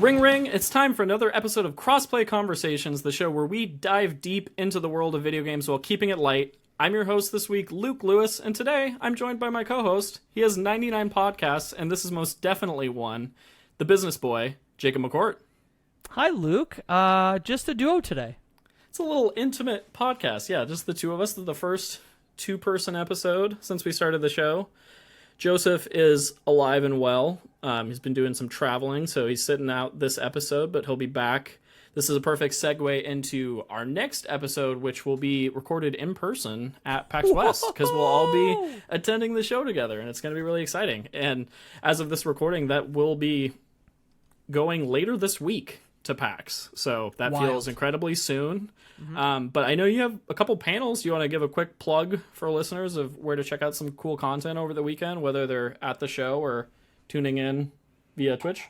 Ring ring, it's time for another episode of Crossplay Conversations, the show where we dive deep into the world of video games while keeping it light. I'm your host this week, Luke Lewis, and today I'm joined by my co-host. He has 99 podcasts, and this is most definitely one, the business boy, Jacob McCourt. Hi, Luke. Just a duo today. It's a little intimate podcast, yeah, just the two of us, the first two-person episode since we started the show. Joseph is alive and well. He's been doing some traveling, so he's sitting out this episode, but he'll be back. This is a perfect segue into our next episode, which will be recorded in person at PAX West, because we'll all be attending the show together, and it's going to be really exciting. And as of this recording, that will be going later this week to PAX, so that feels incredibly soon. Mm-hmm. But I know you have a couple panels. You want to give a quick plug for listeners of where to check out some cool content over the weekend, whether they're at the show or tuning in via Twitch?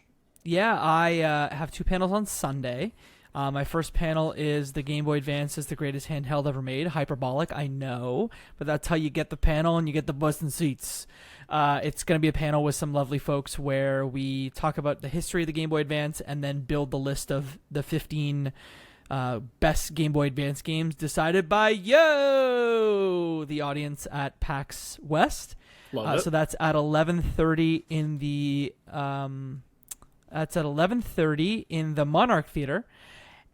Yeah, I have two panels on Sunday. My first panel is the Game Boy Advance is the greatest handheld ever made. Hyperbolic, I know, but that's how you get the panel and you get the butts and seats. It's going to be a panel with some lovely folks where we talk about the history of the Game Boy Advance and then build the list of the 15 best Game Boy Advance games decided by the audience at PAX West. Love it. So that's at 11:30 in the that's at 11:30 in the Monarch Theater.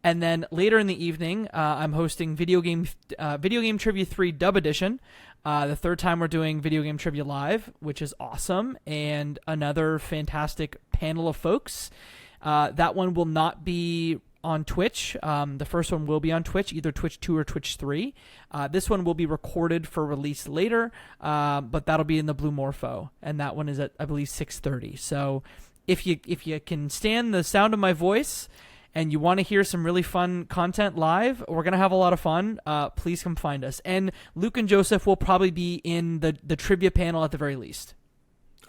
And then later in the evening, I'm hosting Video Game Trivia 3 Dub Edition. The third time we're doing Video Game Trivia Live, which is awesome, and another fantastic panel of folks. That one will not be on Twitch. The first one will be on Twitch, either Twitch 2 or Twitch 3. This one will be recorded for release later, but that'll be in the Blue Morpho, and that one is at, I believe, 6:30. So if you can stand the sound of my voice and you want to hear some really fun content live, we're going to have a lot of fun. Please come find us. And Luke and Joseph will probably be in the trivia panel at the very least.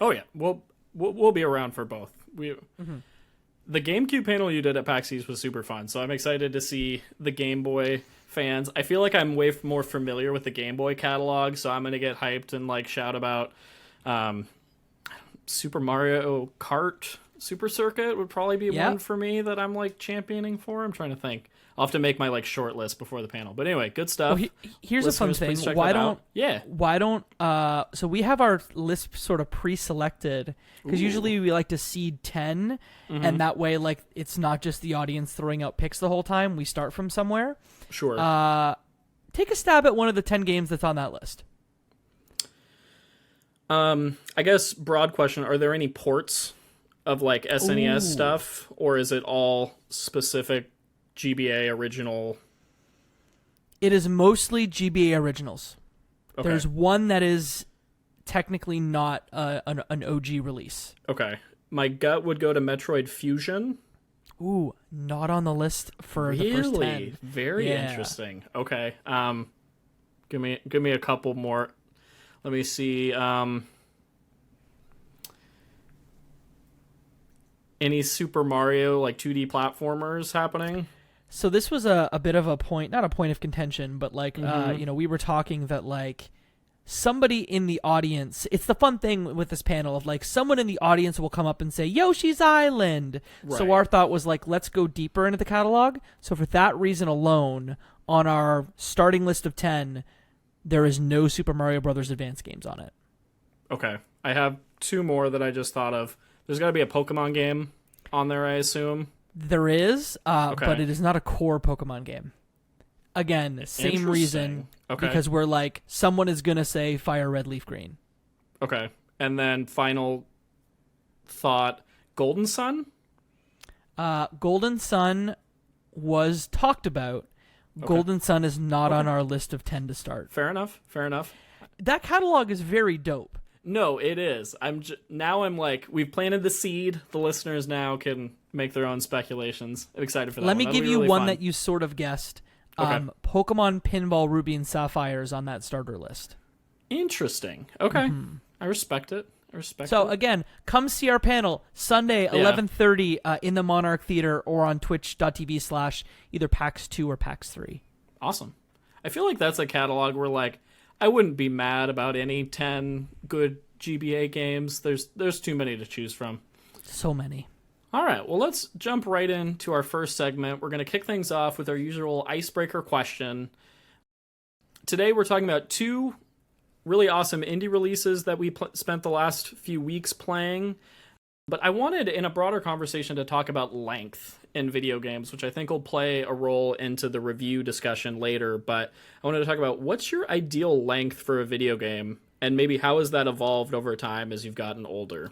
Oh, yeah. We'll be around for both. The GameCube panel you did at PAX East was super fun, so I'm excited to see the Game Boy fans. I feel like I'm way more familiar with the Game Boy catalog, so I'm going to get hyped and shout about Super Mario Kart Super Circuit would probably be one for me that I'm championing for. I'm trying to think. I'll have to make my short list before the panel. But anyway, good stuff. Well, here's Listeners, a fun thing. Why don't so we have our list sort of pre-selected because usually we like to seed 10 and that way it's not just the audience throwing out picks the whole time. We start from somewhere. Sure. Take a stab at one of the 10 games that's on that list. I guess broad question, are there any ports of SNES stuff, or is it all specific GBA original? It is mostly GBA originals. Okay. There's one that is technically not an OG release. Okay. My gut would go to Metroid Fusion. Ooh, not on the list for the first 10. Very interesting. Okay. Give me a couple more. Let me see. Any Super Mario 2D platformers happening? So this was a bit of not a point of contention, but we were talking that somebody in the audience, it's the fun thing with this panel of someone in the audience will come up and say Yoshi's Island. Right. So our thought was let's go deeper into the catalog. So for that reason alone, on our starting list of 10, there is no Super Mario Brothers Advance games on it. Okay. I have two more that I just thought of. There's got to be a Pokemon game on there, I assume. There is, but it is not a core Pokemon game. Again, same reason, because we're someone is going to say Fire Red, Leaf Green. Okay. And then final thought, Golden Sun? Golden Sun was talked about. Okay. Golden Sun is not on our list of 10 to start. Fair enough. That catalog is very dope. No, it is. Now I'm we've planted the seed. The listeners now can make their own speculations. I'm excited for that. Let me give you really one fun. that you sort of guessed. Okay. Pokemon Pinball Ruby and Sapphire is on that starter list. Interesting. Okay. Mm-hmm. I respect it. So again, come see our panel Sunday, 11:30 in the Monarch Theater or on twitch.tv/ either PAX 2 or PAX 3. Awesome. I feel like that's a catalog where I wouldn't be mad about any 10 good GBA games. There's too many to choose from. So many. All right, well, let's jump right into our first segment. We're going to kick things off with our usual icebreaker question. Today, we're talking about two really awesome indie releases that we spent the last few weeks playing. But I wanted, in a broader conversation, to talk about length in video games, which I think will play a role into the review discussion later. But I wanted to talk about what's your ideal length for a video game, and maybe how has that evolved over time as you've gotten older?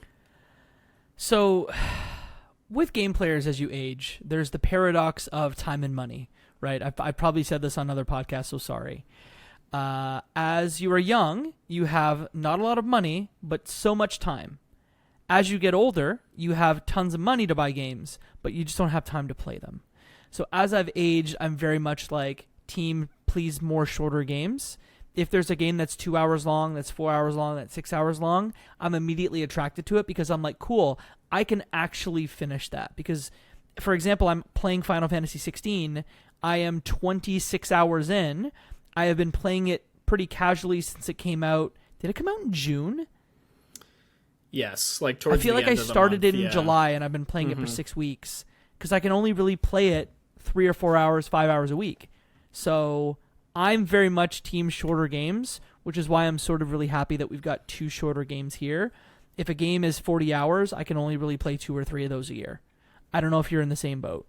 So, with game players as you age, there's the paradox of time and money, right? I probably said this on other podcasts, so sorry. As you are young, you have not a lot of money, but so much time. As you get older, you have tons of money to buy games, but you just don't have time to play them. So as I've aged, I'm very much like, team, please more shorter games. If there's a game that's 2 hours long, that's 4 hours long, that's 6 hours long, I'm immediately attracted to it because I'm like, cool, I can actually finish that. Because, for example, I'm playing Final Fantasy 16. I am 26 hours in. I have been playing it pretty casually since it came out. Did it come out in June? Yes, like towards the end of the month. I feel like I started it in July, and I've been playing it for 6 weeks. Because I can only really play it 3 or 4 hours, 5 hours a week. So I'm very much team shorter games, which is why I'm sort of really happy that we've got 2 shorter games here. If a game is 40 hours, I can only really play 2 or 3 of those a year. I don't know if you're in the same boat.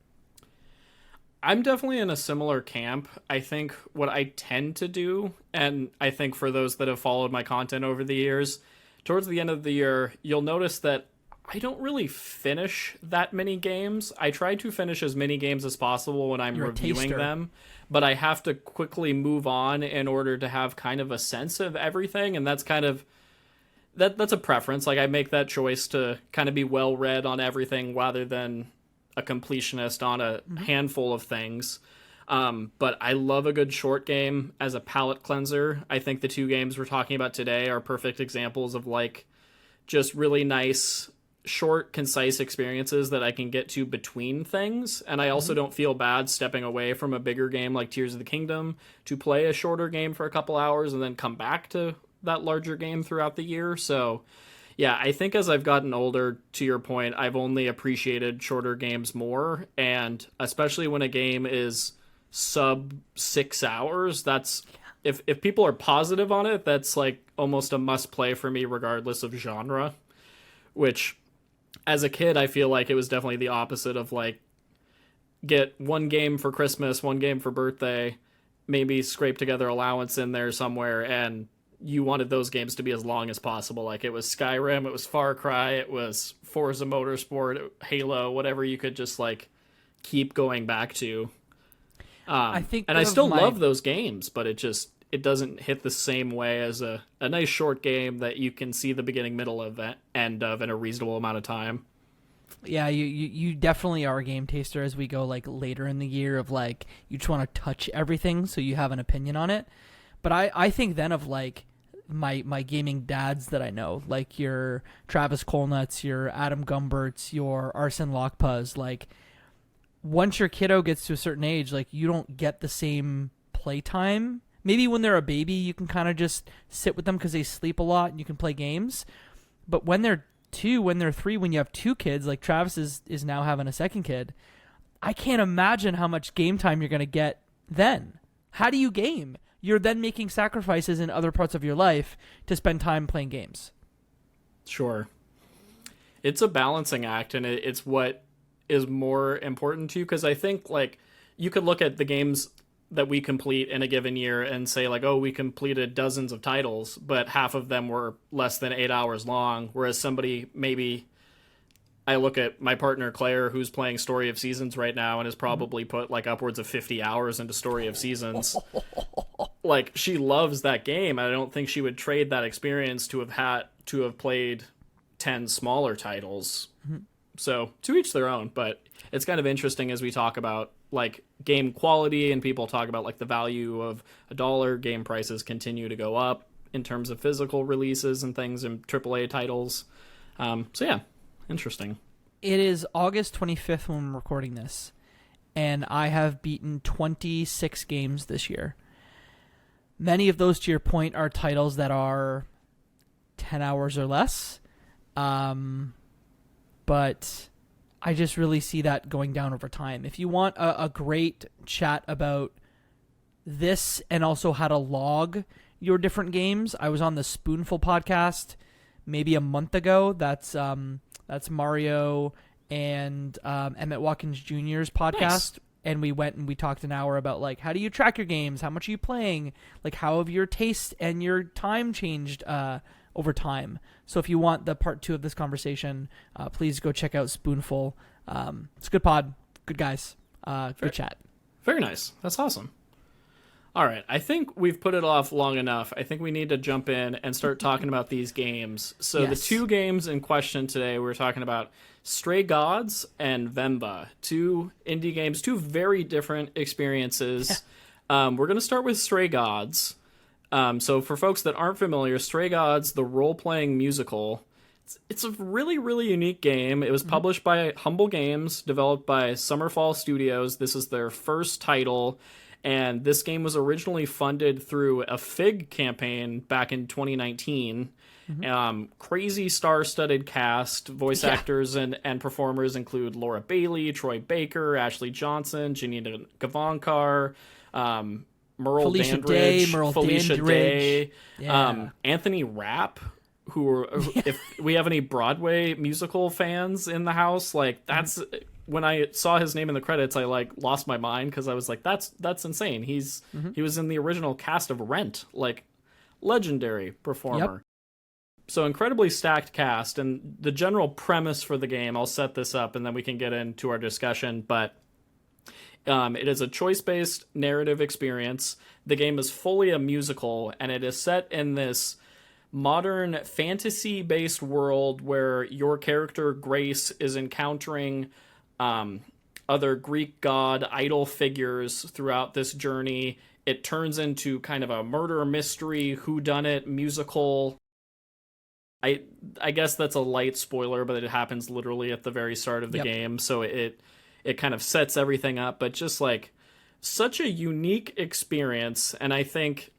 I'm definitely in a similar camp. I think what I tend to do, and I think for those that have followed my content over the years, towards the end of the year, you'll notice that I don't really finish that many games. I try to finish as many games as possible when I'm reviewing them, but I have to quickly move on in order to have kind of a sense of everything, and that's kind of that's a preference. Like, I make that choice to kind of be well read on everything rather than a completionist on a handful of things. But I love a good short game as a palate cleanser. I think the 2 games we're talking about today are perfect examples of like just really nice, short, concise experiences that I can get to between things. And I also don't feel bad stepping away from a bigger game like Tears of the Kingdom to play a shorter game for a couple hours and then come back to that larger game throughout the year. So yeah, I think as I've gotten older, to your point, I've only appreciated shorter games more. And especially when a game is sub 6 hours, that's if people are positive on it, that's like almost a must play for me regardless of genre. Which as a kid, I feel like it was definitely the opposite of like, get 1 game for Christmas, 1 game for birthday, maybe scrape together allowance in there somewhere, and you wanted those games to be as long as possible. Like, it was Skyrim, it was Far Cry, it was Forza Motorsport, Halo, whatever you could just like keep going back to. I still love those games, but it doesn't hit the same way as a nice short game that you can see the beginning, middle of, end of in a reasonable amount of time. Yeah, you definitely are a game taster as we go like later in the year of like, you just want to touch everything so you have an opinion on it. But I think then of like my gaming dads that I know, like your Travis Colnuts, your Adam Gumberts, your Arsene Lockpuz. Like, once your kiddo gets to a certain age, like, you don't get the same playtime. Maybe when they're a baby, you can kind of just sit with them because they sleep a lot and you can play games. But when they're 2, when they're 3, when you have 2 kids, like Travis is now having a second kid, I can't imagine how much game time you're going to get then. How do you game? You're then making sacrifices in other parts of your life to spend time playing games. Sure. It's a balancing act, and it's what is more important to you, because I think like you could look at the games that we complete in a given year and say like, oh, we completed dozens of titles, but half of them were less than 8 hours long, whereas somebody, maybe I look at my partner Claire, who's playing Story of Seasons right now and has probably put like upwards of 50 hours into Story of Seasons. Like, she loves that game. I don't think she would trade that experience to have played 10 smaller titles. So to each their own, but it's kind of interesting as we talk about like game quality and people talk about like the value of $1. Game prices continue to go up in terms of physical releases and things and AAA titles. So yeah, interesting. It is August 25th when I'm recording this, and I have beaten 26 games this year. Many of those, to your point, are titles that are 10 hours or less. But I just really see that going down over time. If you want a great chat about this and also how to log your different games, I was on the Spoonful podcast maybe a month ago. That's Mario and Emmett Watkins Jr.'s podcast. Nice. And we went and we talked an hour about, like, how do you track your games? How much are you playing? Like, how have your taste and your time changed over time? So if you want the part 2 of this conversation, please go check out Spoonful. It's a good pod. Good guys. Good chat. Very nice. That's awesome. All right. I think we've put it off long enough. I think we need to jump in and start talking about these games. So yes. The 2 games in question today, we're talking about Stray Gods and Venba, 2 indie games, 2 very different experiences. We're going to start with Stray Gods. So for folks that aren't familiar, Stray Gods, the role-playing musical, it's a really, really unique game. It was published by Humble Games, developed by Summerfall Studios. This is their first title, and this game was originally funded through a FIG campaign back in 2019. Crazy star-studded cast. Voice actors and performers include Laura Bailey, Troy Baker, Ashley Johnson, Janina Gavankar, Felicia Dandridge, Felicia Day, Anthony Rapp, if we have any Broadway musical fans in the house, like, that's when I saw his name in the credits, I like lost my mind, because I was like, that's insane. He was in the original cast of Rent, like, legendary performer. Yep. So incredibly stacked cast, and the general premise for the game, I'll set this up and then we can get into our discussion, but it is a choice-based narrative experience. The game is fully a musical, and it is set in this modern fantasy-based world where your character, Grace, is encountering other Greek god idol figures throughout this journey. It turns into kind of a murder mystery, whodunit musical. I guess that's a light spoiler, but it happens literally at the very start of the game, so it kind of sets everything up, but just like such a unique experience. And I think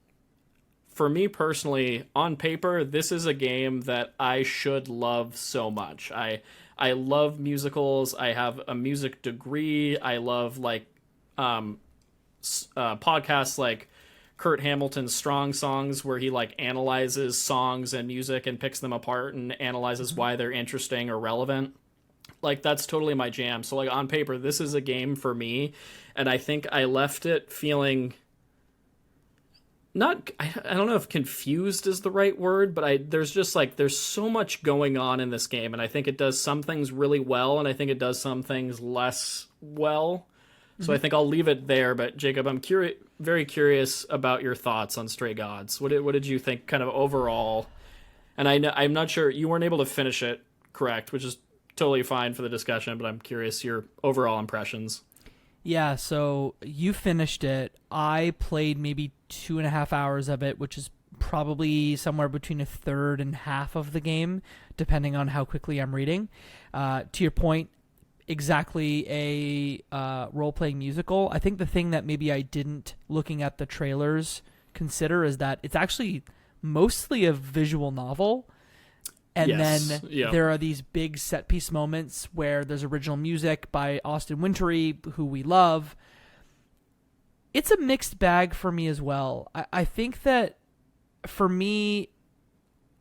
for me personally, on paper, this is a game that I should love so much. I love musicals. I have a music degree. I love like podcasts like Kurt Hamilton's Strong Songs, where he like analyzes songs and music and picks them apart and analyzes why they're interesting or relevant. Like, that's totally my jam. So like on paper, this is a game for me, and I think I left it feeling not, I don't know if confused is the right word, but there's so much going on in this game, and I think it does some things really well, and I think it does some things less well. So I think I'll leave it there. But Jacob, I'm very curious about your thoughts on Stray Gods. What did you think kind of overall? And I'm not sure, you weren't able to finish it, correct, which is totally fine for the discussion, but I'm curious your overall impressions. Yeah, so you finished it. I played maybe 2.5 hours of it, which is probably somewhere between a third and half of the game, depending on how quickly I'm reading. To your point, exactly a role-playing musical. I think the thing that maybe I didn't, looking at the trailers, consider is that it's actually mostly a visual novel. And then there are these big set-piece moments where there's original music by Austin Wintory, who we love. It's a mixed bag for me as well. I think that, for me,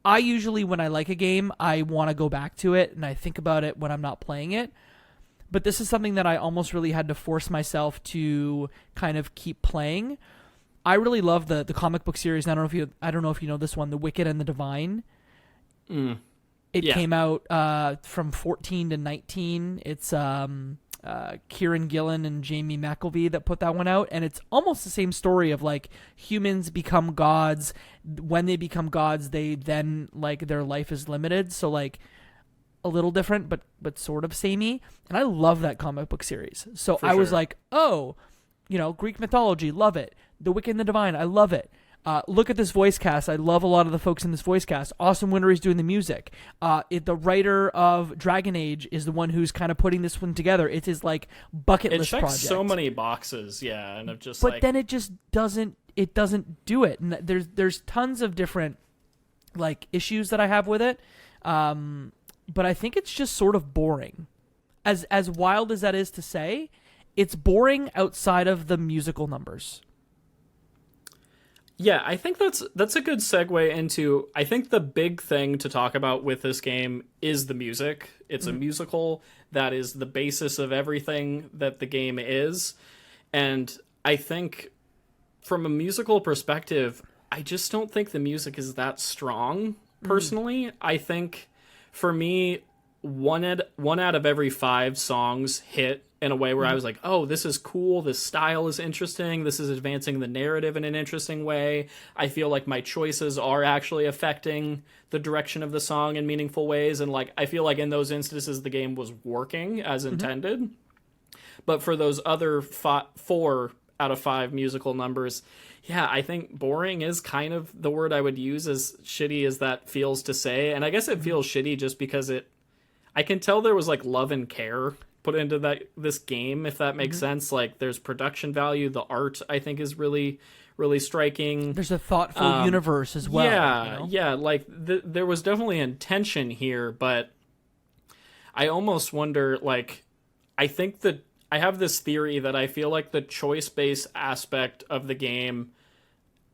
I usually, when I like a game, I want to go back to it, and I think about it when I'm not playing it. But this is something that I almost really had to force myself to kind of keep playing. I really love the comic book series. I don't know if you know this one, The Wicked and the Divine. It came out from 14 to 19. It's Kieran Gillen and Jamie McKelvey that put that one out, and it's almost the same story of like humans become gods. When they become gods, they then like their life is limited. So like a little different, but sort of samey. And I love that comic book series. So I was like, oh, Greek mythology, love it. The Wicked and the Divine, I love it. Look at this voice cast. I love a lot of the folks in this voice cast. Austin Wintory's doing the music. The writer of Dragon Age is the one who's kind of putting this one together. It's his like bucket list project. It checks so many boxes, yeah, and of just. But then it just doesn't. It doesn't do it. And there's tons of different like issues that I have with it. But I think it's just sort of boring. as wild as that is to say, it's boring outside of the musical numbers. Yeah, I think that's a good segue into, I think the big thing to talk about with this game is the music. It's a musical that is the basis of everything that the game is. And I think from a musical perspective, I just don't think the music is that strong, personally. I think, for me, one out of every 5 songs hit in a way where I was like, oh, this is cool, this style is interesting, this is advancing the narrative in an interesting way. I feel like my choices are actually affecting the direction of the song in meaningful ways, and like I feel like in those instances the game was working as intended. But for those other 4 out of 5 musical numbers, yeah, I think boring is kind of the word I would use, as shitty as that feels to say. And I guess it feels shitty just because I can tell there was like love and care put into this game, if that makes sense. Like, there's production value. The art, I think, is really, really striking. There's a thoughtful universe as well. Yeah, you know? yeah. Like, there was definitely intention here, but I almost wonder, like, I think that I have this theory that I feel like the choice-based aspect of the game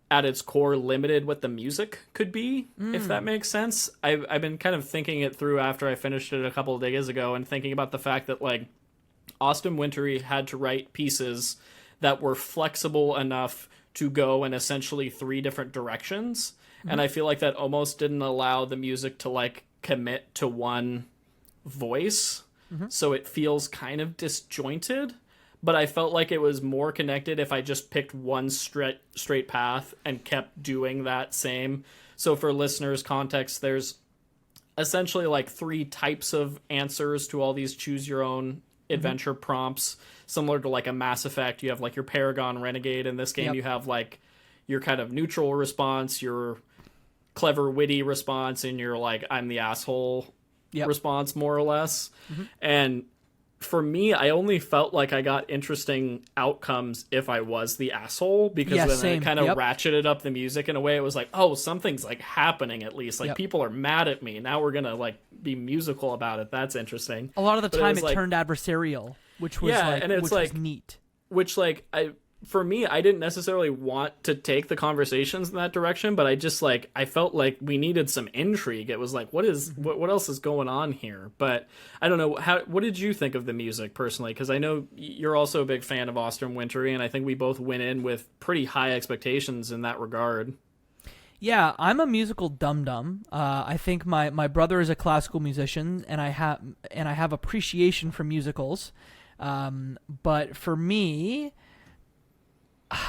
at its core limited what the music could be, if that makes sense. I've been kind of thinking it through after I finished it a couple of days ago, and thinking about the fact that, like, Austin Wintory had to write pieces that were flexible enough to go in essentially 3 different directions. And I feel like that almost didn't allow the music to, like, commit to one voice. So it feels kind of disjointed. But I felt like it was more connected if I just picked one straight path and kept doing that same. So for listeners' context, there's essentially like 3 types of answers to all these choose your own adventure prompts, similar to like a Mass Effect. You have like your Paragon Renegade. In this game, you have like your kind of neutral response, your clever, witty response, and your like, I'm the asshole response, more or less. And for me, I only felt like I got interesting outcomes if I was the asshole, because then it kind of ratcheted up the music in a way. It was like, oh, something's like happening, at least. Like, people are mad at me. Now we're going to like be musical about it. That's interesting. A lot of the time it turned adversarial, which was was neat. Which, like, for me, I didn't necessarily want to take the conversations in that direction, but I just, like, I felt like we needed some intrigue. It was like, what else is going on here? But I don't know, what did you think of the music personally? Because I know you're also a big fan of Austin Wintory, and I think we both went in with pretty high expectations in that regard. Yeah, I'm a musical dum-dum. I think my brother is a classical musician, and I have appreciation for musicals. But for me,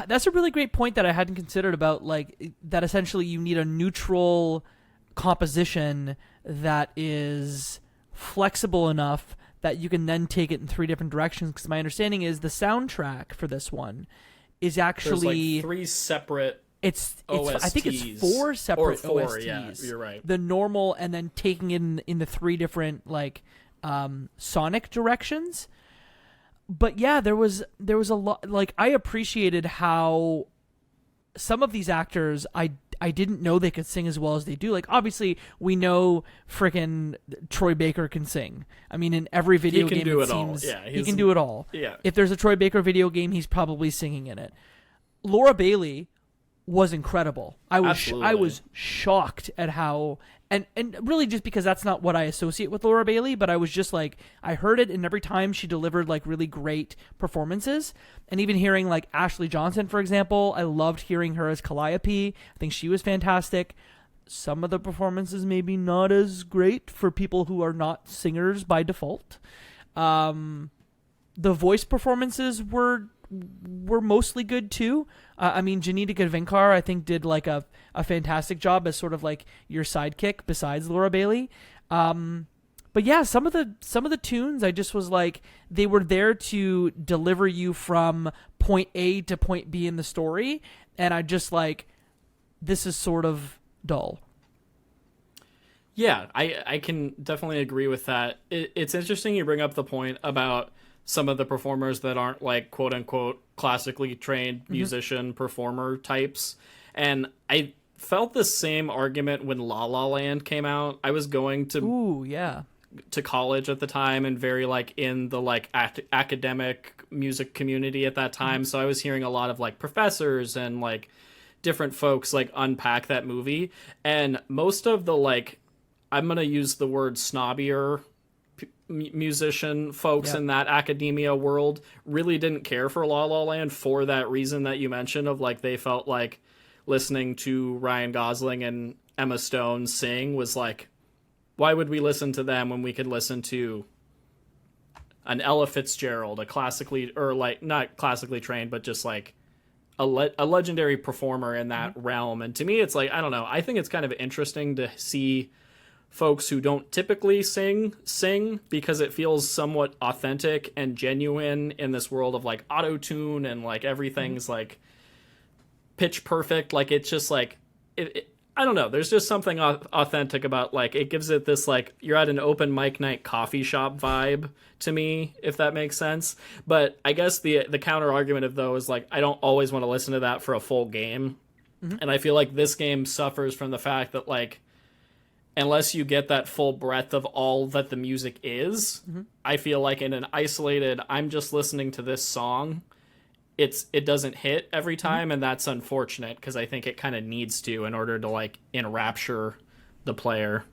that's a really great point that I hadn't considered about, like, that essentially you need a neutral composition that is flexible enough that you can then take it in 3 different directions. Because my understanding is the soundtrack for this one is actually... There's like 3 separate OSTs. I think it's 4 separate OSTs. Yeah, you're right. The normal, and then taking it in the 3 different, like, sonic directions. But yeah, there was a lot. Like, I appreciated how some of these actors, I didn't know they could sing as well as they do. Like, obviously, we know frickin' Troy Baker can sing. I mean, in every video game, it seems he can do it all. Yeah. If there's a Troy Baker video game, he's probably singing in it. Laura Bailey was incredible. I was shocked at how, and really just because that's not what I associate with Laura Bailey, but I was just like, I heard it, and every time she delivered like really great performances. And even hearing like Ashley Johnson, for example, I loved hearing her as Calliope. I think she was fantastic. Some of the performances maybe not as great for people who are not singers by default. The voice performances were mostly good too. I mean, Janita Gadvinkar, I think, did like a fantastic job as sort of like your sidekick besides Laura Bailey. But yeah, some of the tunes, I just was like, they were there to deliver you from point A to point B in the story, and I just like, this is sort of dull. Yeah, I can definitely agree with that. It's interesting you bring up the point about some of the performers that aren't like quote unquote classically trained musician performer types. And I felt the same argument when La La Land came out. I was going to to college at the time and very like in the like academic music community at that time. So I was hearing a lot of like professors and like different folks like unpack that movie, and most of the like, I'm gonna use the word snobbier musician folks in that academia world really didn't care for La La Land for that reason that you mentioned of like they felt like listening to Ryan Gosling and Emma Stone sing was like, why would we listen to them when we could listen to an Ella Fitzgerald, a classically, or like not classically trained, but just like a legendary performer in that realm. And to me, it's like, I don't know. I think it's kind of interesting to see folks who don't typically sing because it feels somewhat authentic and genuine in this world of like auto-tune and like everything's like pitch perfect. Like it's just like I don't know. There's just something authentic about like it gives it this like you're at an open mic night coffee shop vibe to me, if that makes sense. But I guess the counter argument of though is like I don't always want to listen to that for a full game, and I feel like this game suffers from the fact that like unless you get that full breadth of all that the music is, I feel like in an isolated I'm just listening to this song, it doesn't hit every time, and that's unfortunate because I think it kind of needs to in order to like enrapture the player.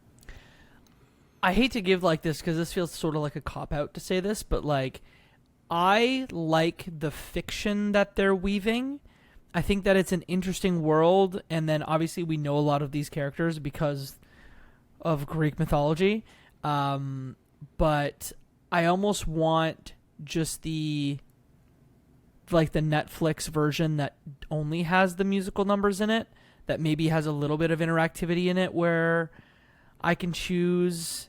I hate to give like this because this feels sort of like a cop-out to say this, but like I like the fiction that they're weaving. I think that it's an interesting world, and then obviously we know a lot of these characters because of Greek mythology, but I almost want just the Netflix version that only has the musical numbers in it, that maybe has a little bit of interactivity in it where I can choose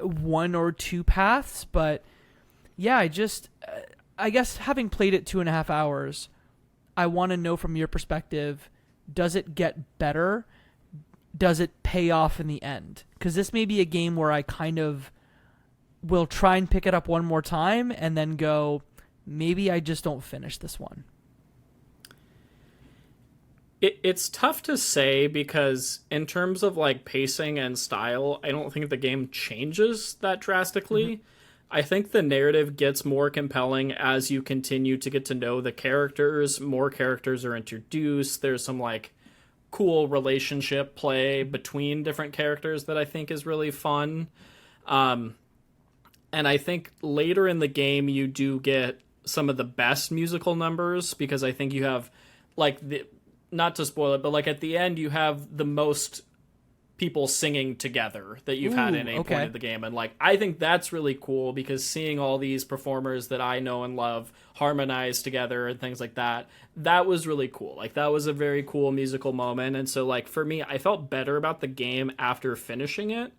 one or two paths. But yeah, I guess having played it 2.5 hours, I want to know from your perspective, does it get better? Does it pay off in the end? Because this may be a game where I kind of will try and pick it up one more time and then go, maybe I just don't finish this one. It's tough to say because in terms of like pacing and style, I don't think the game changes that drastically. I think the narrative gets more compelling as you continue to get to know the characters. More characters are introduced. There's some like cool relationship play between different characters that I think is really fun. And I think later in the game you do get some of the best musical numbers because I think you have like not to spoil it, but like at the end you have the most people singing together that you've had in a point of the game. And like, I think that's really cool because seeing all these performers that I know and love harmonize together and things like that, that was really cool. Like that was a very cool musical moment. And so like, for me, I felt better about the game after finishing it.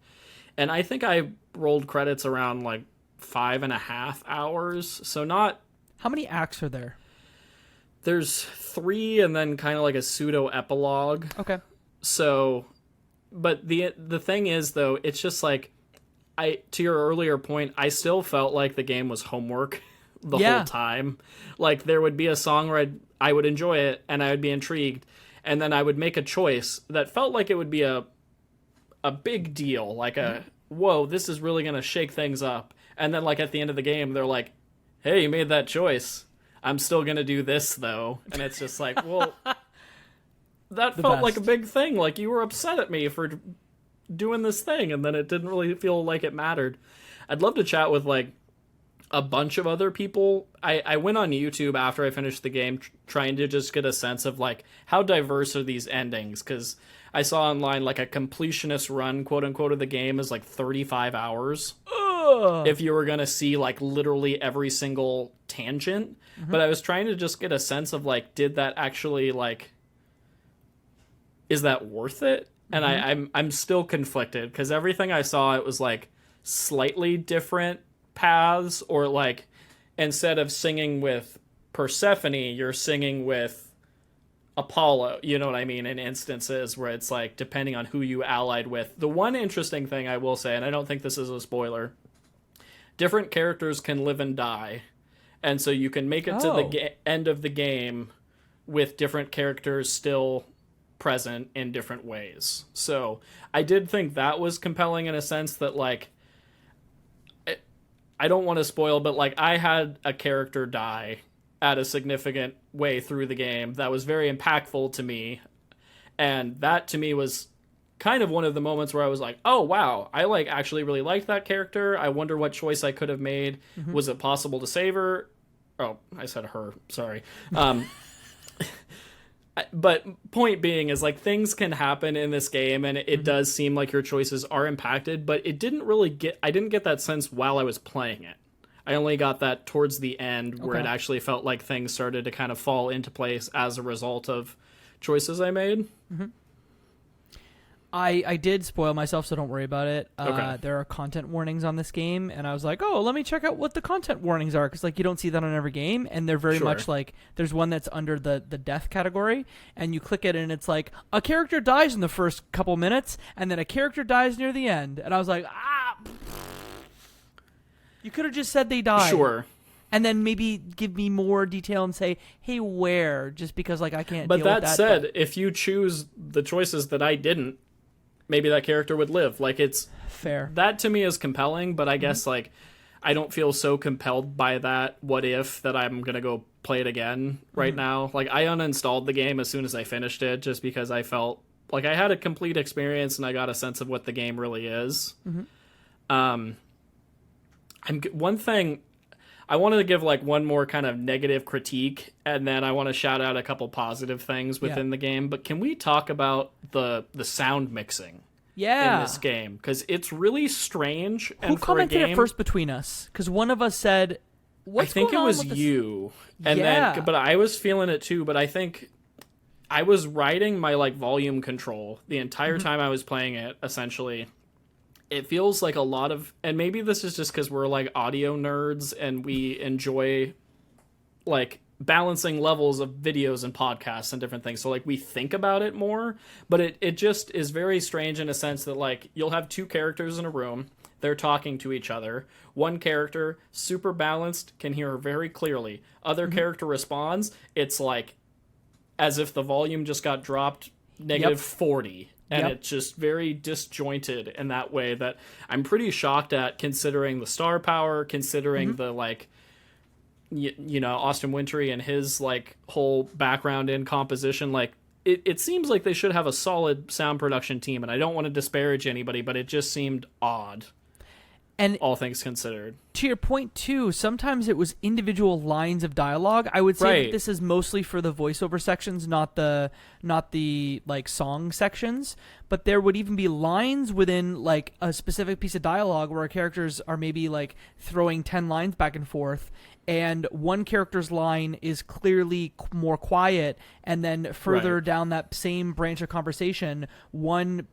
And I think I rolled credits around like 5.5 hours. So not... How many acts are there? There's 3 and then kind of like a pseudo epilogue. Okay. So... But the thing is, though, it's just like, to your earlier point, I still felt like the game was homework the whole time. Like, there would be a song where I would enjoy it, and I would be intrigued, and then I would make a choice that felt like it would be a big deal, like whoa, this is really going to shake things up. And then, like, at the end of the game, they're like, hey, you made that choice. I'm still going to do this, though. And it's just like, well... That felt like a big thing. Like, you were upset at me for doing this thing, and then it didn't really feel like it mattered. I'd love to chat with, like, a bunch of other people. I went on YouTube after I finished the game trying to just get a sense of, like, how diverse are these endings? Because I saw online, like, a completionist run, quote-unquote, of the game is, like, 35 hours. Ugh. If you were going to see, like, literally every single tangent. Mm-hmm. But I was trying to just get a sense of, like, did that actually, like... Is that worth it? And I'm still conflicted because everything I saw, it was like slightly different paths, or like instead of singing with Persephone, you're singing with Apollo. You know what I mean? In instances where it's like depending on who you allied with. The one interesting thing I will say, and I don't think this is a spoiler, different characters can live and die, and so you can make it to the end of the game with different characters still present in different ways. So I did think that was compelling in a sense that like I don't want to spoil, but like I had a character die at a significant way through the game that was very impactful to me. And that to me was kind of one of the moments where I was like, oh, wow, I like actually really liked that character. I wonder what choice I could have made. Mm-hmm. Was it possible to save her? Oh, I said her. Sorry. But point being is like things can happen in this game and it does seem like your choices are impacted, but it didn't really I didn't get that sense while I was playing it. I only got that towards the end where it actually felt like things started to kind of fall into place as a result of choices I made. Mm-hmm. I did spoil myself, so don't worry about it. There are content warnings on this game, and I was like, oh, let me check out what the content warnings are, because like you don't see that on every game, and they're very much like, there's one that's under the death category, and you click it, and it's like, a character dies in the first couple minutes, and then a character dies near the end. And I was like, you could have just said they died. Sure. And then maybe give me more detail and say, hey, where? Just because like I can't deal with that. But that said, if you choose the choices that I didn't, maybe that character would live. Like, it's fair. That to me is compelling, but I guess like I don't feel so compelled by that what if that I'm gonna go play it again right now. Like, I uninstalled the game as soon as I finished it just because I felt like I had a complete experience and I got a sense of what the game really is. One thing I wanted to give like one more kind of negative critique, and then I want to shout out a couple positive things within the game. But can we talk about the sound mixing in this game? Because it's really strange. Who commented it first between us? Because one of us said, "What's going on?" I think it was you, and then but I was feeling it too. But I think I was riding my like volume control the entire time I was playing it. Essentially. It feels like a lot of, and maybe this is just because we're like audio nerds and we enjoy like balancing levels of videos and podcasts and different things. So like we think about it more, but it just is very strange in a sense that like you'll have two characters in a room. They're talking to each other. One character, super balanced, can hear very clearly. Other character responds. It's like as if the volume just got dropped negative 40. And it's just very disjointed in that way that I'm pretty shocked at, considering the star power, considering the, like, you know, Austin Wintory and his, like, whole background in composition. Like, it seems like they should have a solid sound production team, and I don't want to disparage anybody, but it just seemed odd. And all things considered. To your point, too, sometimes it was individual lines of dialogue. I would say that this is mostly for the voiceover sections, not the like song sections. But there would even be lines within like a specific piece of dialogue where our characters are maybe like throwing 10 lines back and forth, and one character's line is clearly more quiet, and then further down that same branch of conversation, one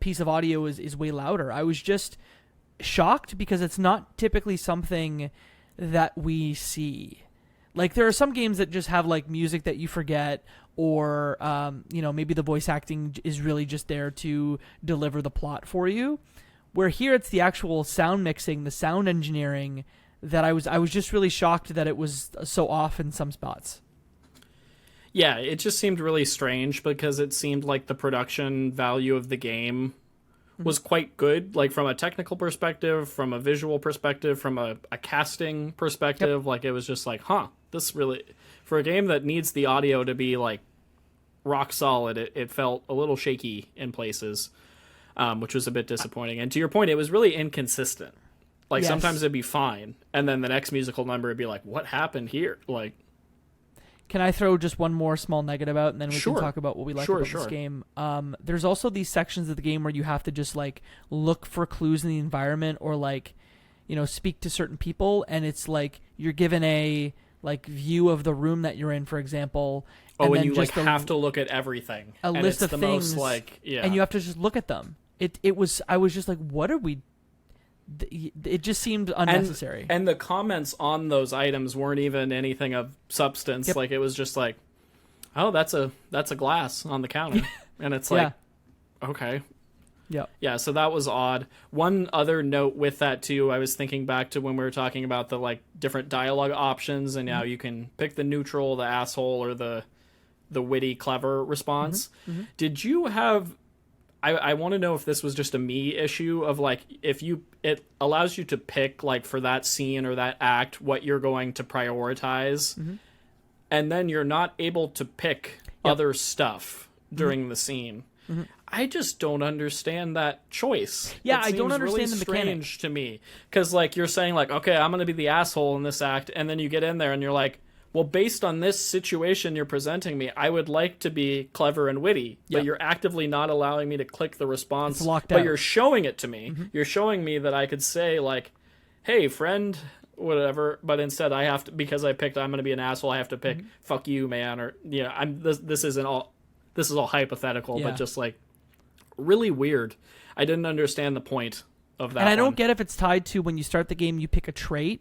piece of audio is way louder. I was just shocked because it's not typically something that we see. Like, there are some games that just have like music that you forget, or maybe the voice acting is really just there to deliver the plot for you, where here it's the actual sound mixing, the sound engineering, that I was just really shocked that it was so off in some spots. Yeah, it just seemed really strange because it seemed like the production value of the game was quite good, like from a technical perspective, from a visual perspective, from a casting perspective. Like, it was just like, this really, for a game that needs the audio to be like rock solid, it felt a little shaky in places, which was a bit disappointing. And to your point, it was really inconsistent. Like, sometimes it'd be fine, and then the next musical number would be like, what happened here? Like, can I throw just one more small negative out, and then we can talk about what we like about this game? There's also these sections of the game where you have to just like look for clues in the environment, or like, speak to certain people, and it's like you're given a like view of the room that you're in, for example. And you like have to look at everything. A list of things, and you have to just look at them. I was just like, what are we? It just seemed unnecessary. And the comments on those items weren't even anything of substance. Like, it was just like, oh, that's a glass on the counter. And it's like, okay. Yeah, so that was odd. One other note with that too, I was thinking back to when we were talking about the like different dialogue options, and now you can pick the neutral, the asshole, or the witty, clever response. Did you have, I want to know if this was just a me issue of like, it allows you to pick like for that scene or that act what you're going to prioritize, and then you're not able to pick other stuff during the scene. I just don't understand that choice. Yeah, it I don't seems understand really the mechanic. strange to me, because like you're saying like, okay, I'm gonna be the asshole in this act, and then you get in there and you're like, well, based on this situation you're presenting me, I would like to be clever and witty, but you're actively not allowing me to click the response. It's locked but out. you're showing it to me. You're showing me that I could say like, hey, friend, whatever, but instead I have to, because I picked I'm going to be an asshole, I have to pick fuck you, man, or this is all hypothetical, but just like really weird. I didn't understand the point of that. And I don't get if it's tied to when you start the game you pick a trait.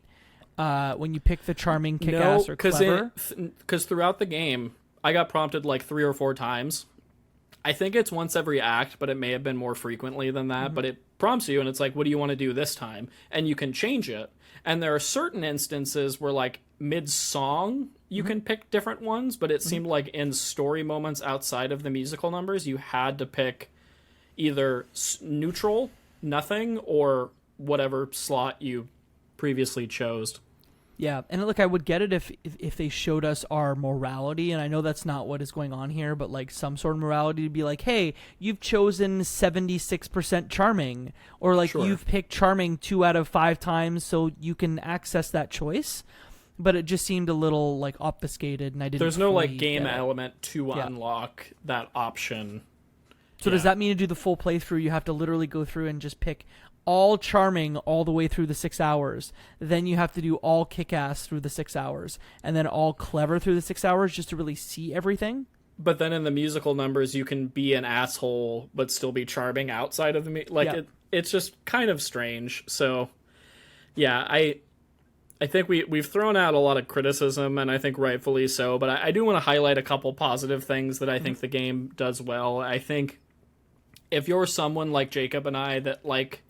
When you pick the charming, kick-ass, or clever? Because throughout the game, I got prompted like 3 or 4 times. I think it's once every act, but it may have been more frequently than that. But it prompts you, and it's like, what do you want to do this time? And you can change it. And there are certain instances where, like, mid-song, you can pick different ones, but it seemed like in story moments outside of the musical numbers, you had to pick either neutral, nothing, or whatever slot you previously chose. Yeah, and look, I would get it if they showed us our morality, and I know that's not what is going on here, but like some sort of morality to be like, hey, you've chosen 76% charming, or like you've picked charming 2 out of 5 times, so you can access that choice. But it just seemed a little like obfuscated, and I didn't. There's no like game element to unlock that option. So does that mean to do the full playthrough, you have to literally go through and just pick all charming all the way through the 6 hours? Then you have to do all kick-ass through the 6 hours, and then all clever through the 6 hours just to really see everything? But then in the musical numbers, you can be an asshole but still be charming outside of the it's just kind of strange. So yeah, I think we've thrown out a lot of criticism, and I think rightfully so, but I do want to highlight a couple positive things that I think the game does well. I think if you're someone like Jacob and I that like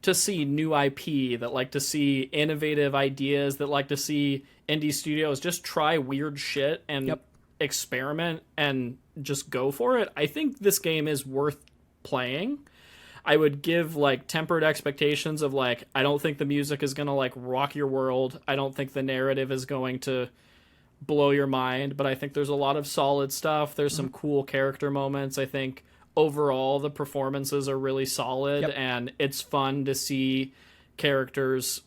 to see new IP, that like to see innovative ideas, that like to see indie studios just try weird shit and experiment and just go for it, I think this game is worth playing. I would give like tempered expectations of like, I don't think the music is going to like rock your world. I don't think the narrative is going to blow your mind, but I think there's a lot of solid stuff. There's some cool character moments. I think overall the performances are really solid, and it's fun to see characters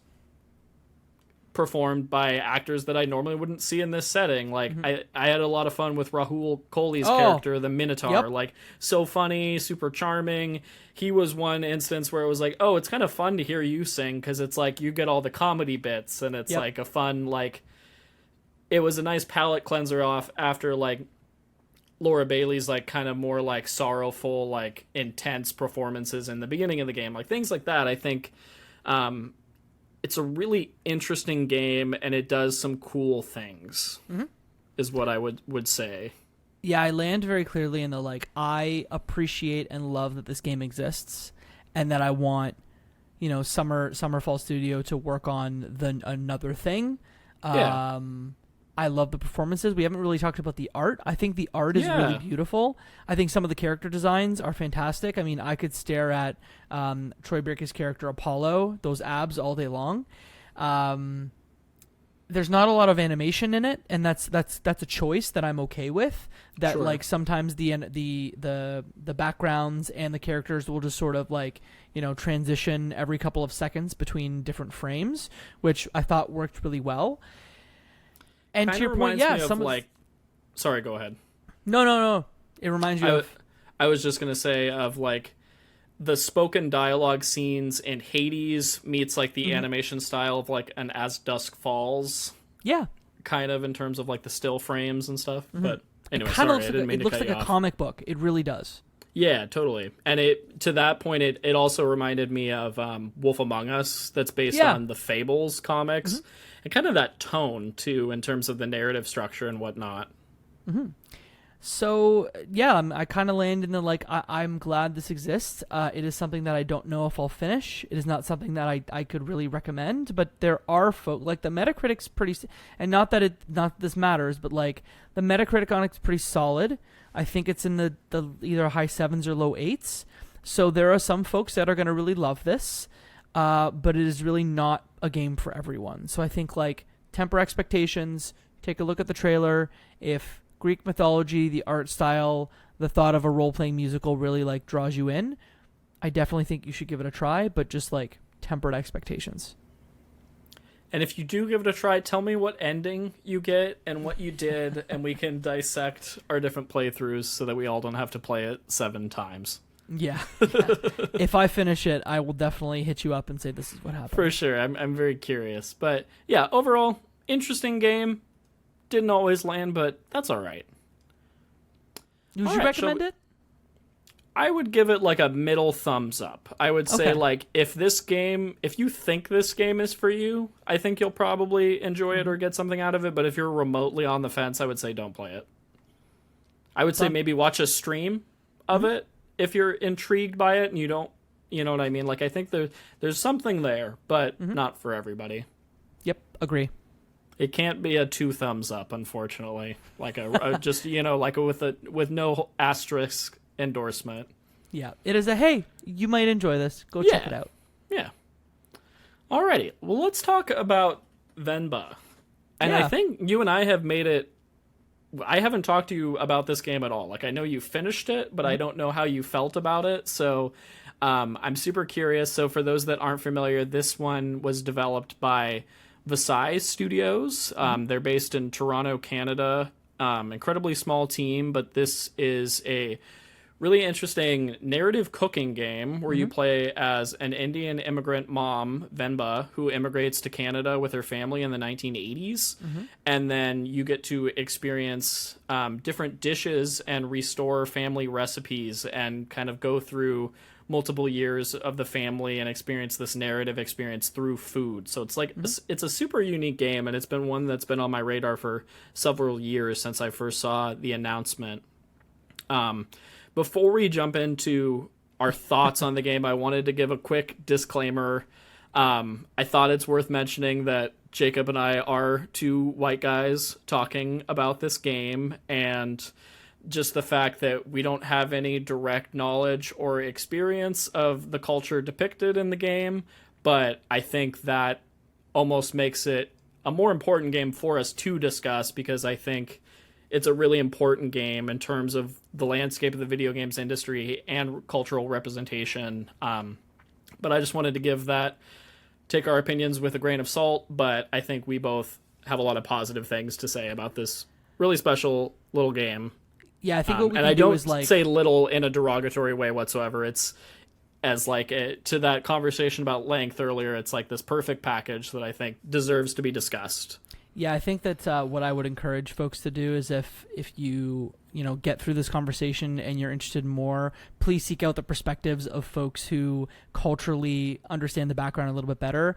performed by actors that I normally wouldn't see in this setting. Like I had a lot of fun with Rahul Kohli's character, the Minotaur. Like so funny, super charming. He was one instance where it was like, oh, it's kind of fun to hear you sing, because it's like you get all the comedy bits, and it's like a fun, like, it was a nice palate cleanser off after like Laura Bailey's like kind of more like sorrowful, like intense performances in the beginning of the game. Like things like that, I think it's a really interesting game, and it does some cool things, is what I would say. Yeah, I land very clearly in the like, I appreciate and love that this game exists, and that I want, you know, Summerfall Studio to work on another thing. I love the performances. We haven't really talked about the art. I think the art is really beautiful. I think some of the character designs are fantastic. I mean, I could stare at Troy Baker's character Apollo, those abs, all day long. There's not a lot of animation in it, and that's a choice that I'm okay with. That like sometimes the backgrounds and the characters will just sort of like, you know, transition every couple of seconds between different frames, which I thought worked really well. And kind to your point, sorry, go ahead. No. It reminds you of... I was just going to say of, like, the spoken dialogue scenes in Hades meets, like, the animation style of, like, an As Dusk Falls. Yeah. Kind of in terms of, like, the still frames and stuff. But anyway, sorry, I didn't mean to cut you off. It looks like a comic book. It really does. Yeah, totally. And to that point, it also reminded me of Wolf Among Us, that's based on the Fables comics. And kind of that tone, too, in terms of the narrative structure and whatnot. So, yeah, I kind of land in the, like, I'm glad this exists. It is something that I don't know if I'll finish. It is not something that I could really recommend. But there are folk, like, the Metacritic's pretty... And not that this matters, but, like, the Metacritic on it's pretty solid. I think it's in the either high 7s or low 8s. So there are some folks that are going to really love this, but it is really not a game for everyone. So I think, like, temper expectations, take a look at the trailer. If Greek mythology, the art style, the thought of a role-playing musical really, like, draws you in, I definitely think you should give it a try, but just, like, tempered expectations. And if you do give it a try, tell me what ending you get and what you did, and we can dissect our different playthroughs so that we all don't have to play it 7 times. Yeah. If I finish it, I will definitely hit you up and say this is what happened. For sure. I'm very curious. But yeah, overall, interesting game. Didn't always land, but that's all right. Would you recommend it? I would give it like a middle thumbs up. I would say, like, if you think this game is for you, I think you'll probably enjoy it or get something out of it. But if you're remotely on the fence, I would say don't play it. I would say maybe watch a stream of it if you're intrigued by it and you don't, you know what I mean? Like, I think there's something there, but not for everybody. Yep, agree. It can't be a 2 thumbs up, unfortunately. Like just, like with no asterisk endorsement. Yeah, it is a, hey, you might enjoy this. Go check it out. Yeah. Alrighty. Well, let's talk about Venba. And I think you and I have made it. I haven't talked to you about this game at all. Like, I know you finished it, but I don't know how you felt about it. So I'm super curious. So for those that aren't familiar, this one was developed by Versailles Studios. They're based in Toronto, Canada. Incredibly small team, but this is a really interesting narrative cooking game where you play as an Indian immigrant mom, Venba, who immigrates to Canada with her family in the 1980s. And then you get to experience different dishes and restore family recipes and kind of go through multiple years of the family and experience this narrative experience through food. So it's like it's a super unique game, and it's been one that's been on my radar for several years since I first saw the announcement. Before we jump into our thoughts on the game, I wanted to give a quick disclaimer. I thought it's worth mentioning that Jacob and I are 2 white guys talking about this game, and just the fact that we don't have any direct knowledge or experience of the culture depicted in the game, but I think that almost makes it a more important game for us to discuss, because I think it's a really important game in terms of the landscape of the video games industry and cultural representation. But I just wanted to take our opinions with a grain of salt, but I think we both have a lot of positive things to say about this really special little game. Yeah, I think what we and can I do don't is, like, say little in a derogatory way whatsoever. It's as like to that conversation about length earlier. It's like this perfect package that I think deserves to be discussed. Yeah, I think that what I would encourage folks to do is if you get through this conversation and you're interested more, please seek out the perspectives of folks who culturally understand the background a little bit better.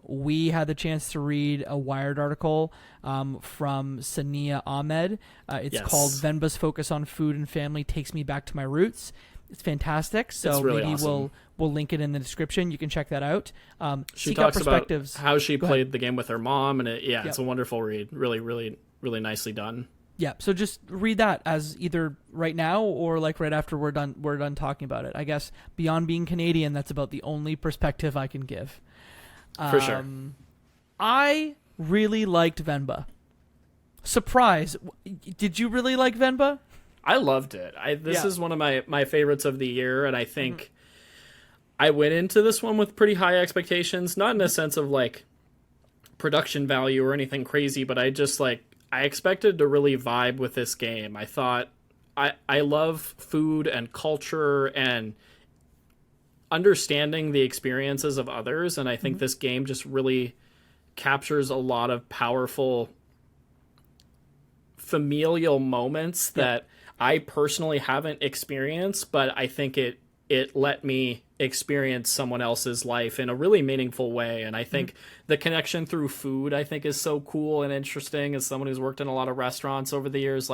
We had the chance to read a Wired article from Sania Ahmed. It's called Venba's Focus on Food and Family Takes Me Back to My Roots. It's fantastic. So it's really maybe awesome. we'll link it in the description. You can check that out. She talks about how she played the game with her mom, and it's a wonderful read. Really, really, really nicely done. Yeah, so just read that as either right now or like right after we're done talking about it. I guess beyond being Canadian, that's about the only perspective I can give. For sure. I really liked Venba. Surprise. Did you really like Venba? I loved it. This is one of my favorites of the year, and I think I went into this one with pretty high expectations, not in a sense of like production value or anything crazy, but I just I expected to really vibe with this game. I thought I love food and culture and understanding the experiences of others, and I think this game just really captures a lot of powerful familial moments that I personally haven't experienced, but I think it let me experience someone else's life in a really meaningful way. And I think the connection through food, I think, is so cool and interesting. As someone who's worked in a lot of restaurants over the years,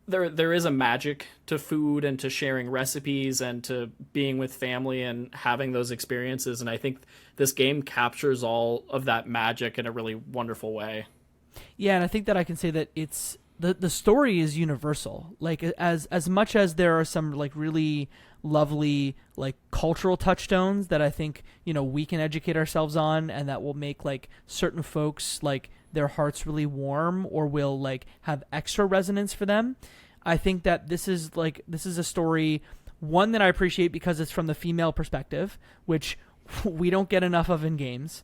there is a magic to food and to sharing recipes and to being with family and having those experiences. And I think this game captures all of that magic in a really wonderful way. Yeah, and I think that I can say that it's the story is universal. Like as much as there are some like really lovely like cultural touchstones that I think, you know, we can educate ourselves on, and that will make like certain folks like their hearts really warm or will like have extra resonance for them. I think that this is a story, one, that I appreciate because it's from the female perspective, which we don't get enough of in games.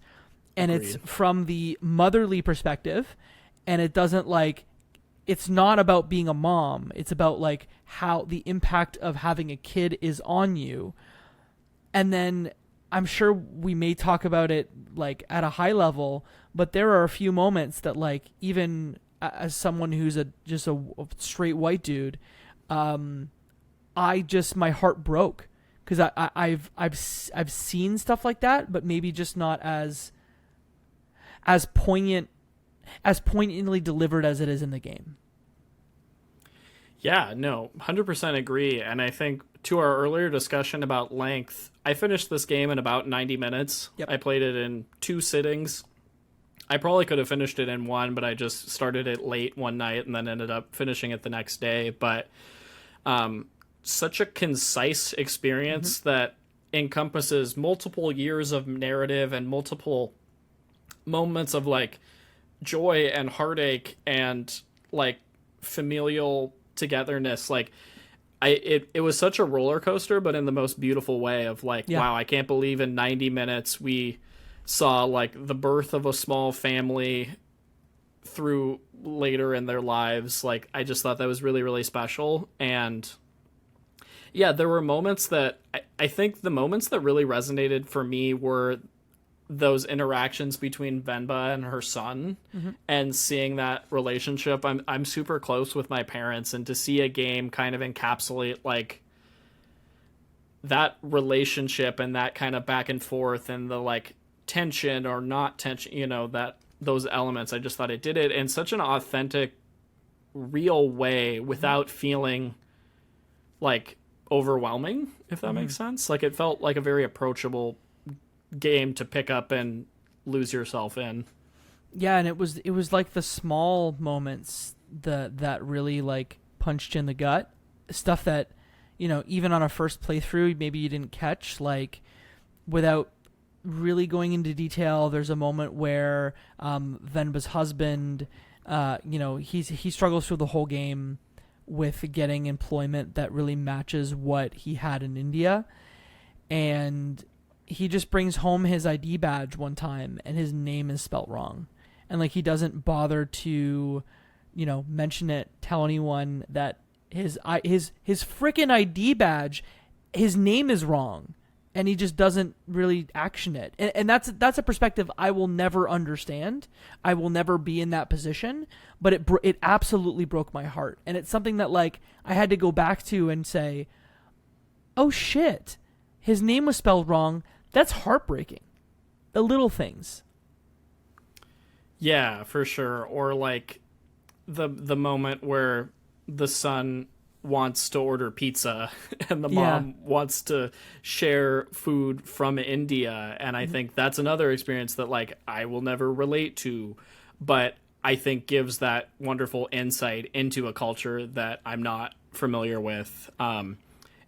And Agreed. It's from the motherly perspective, and it doesn't like, it's not about being a mom. It's about like how the impact of having a kid is on you. And then I'm sure we may talk about it like at a high level, but there are a few moments that like, even as someone who's just a straight white dude, my heart broke because I've seen stuff like that, but maybe just not as poignantly delivered as it is in the game. Yeah, no, 100% agree. And I think to our earlier discussion about length, I finished this game in about 90 minutes. Yep. I played it in 2 sittings. I probably could have finished it in 1, but I just started it late one night and then ended up finishing it the next day. But such a concise experience that encompasses multiple years of narrative and multiple moments of like joy and heartache and like familial togetherness. Like it was such a roller coaster, but in the most beautiful way of like, wow, I can't believe in 90 minutes we saw like the birth of a small family through later in their lives. Like, I just thought that was really, really special. And yeah, there were moments that I think the moments that really resonated for me were those interactions between Venba and her son, and seeing that relationship. I'm super close with my parents, and to see a game kind of encapsulate like that relationship and that kind of back and forth and the like tension or not tension, you know, that those elements, I just thought it did it in such an authentic, real way without feeling like overwhelming, if that makes sense. Like, it felt like a very approachable game to pick up and lose yourself in. Yeah, and it was like the small moments that really like punched you in the gut. Stuff that, you know, even on a first playthrough maybe you didn't catch. Like, without really going into detail, there's a moment where Venba's husband, you know, he struggles through the whole game with getting employment that really matches what he had in India, and he just brings home his ID badge one time and his name is spelt wrong, and like, he doesn't bother to, you know, mention it, tell anyone that his freaking ID badge, his name is wrong, and he just doesn't really action it. And that's a perspective I will never understand. I will never be in that position, but it absolutely broke my heart. And it's something that like I had to go back to and say, oh shit, his name was spelled wrong. That's heartbreaking. The little things. Yeah, for sure. Or like the moment where the son wants to order pizza and the mom wants to share food from India, and I think that's another experience that like I will never relate to, but I think gives that wonderful insight into a culture that I'm not familiar with. And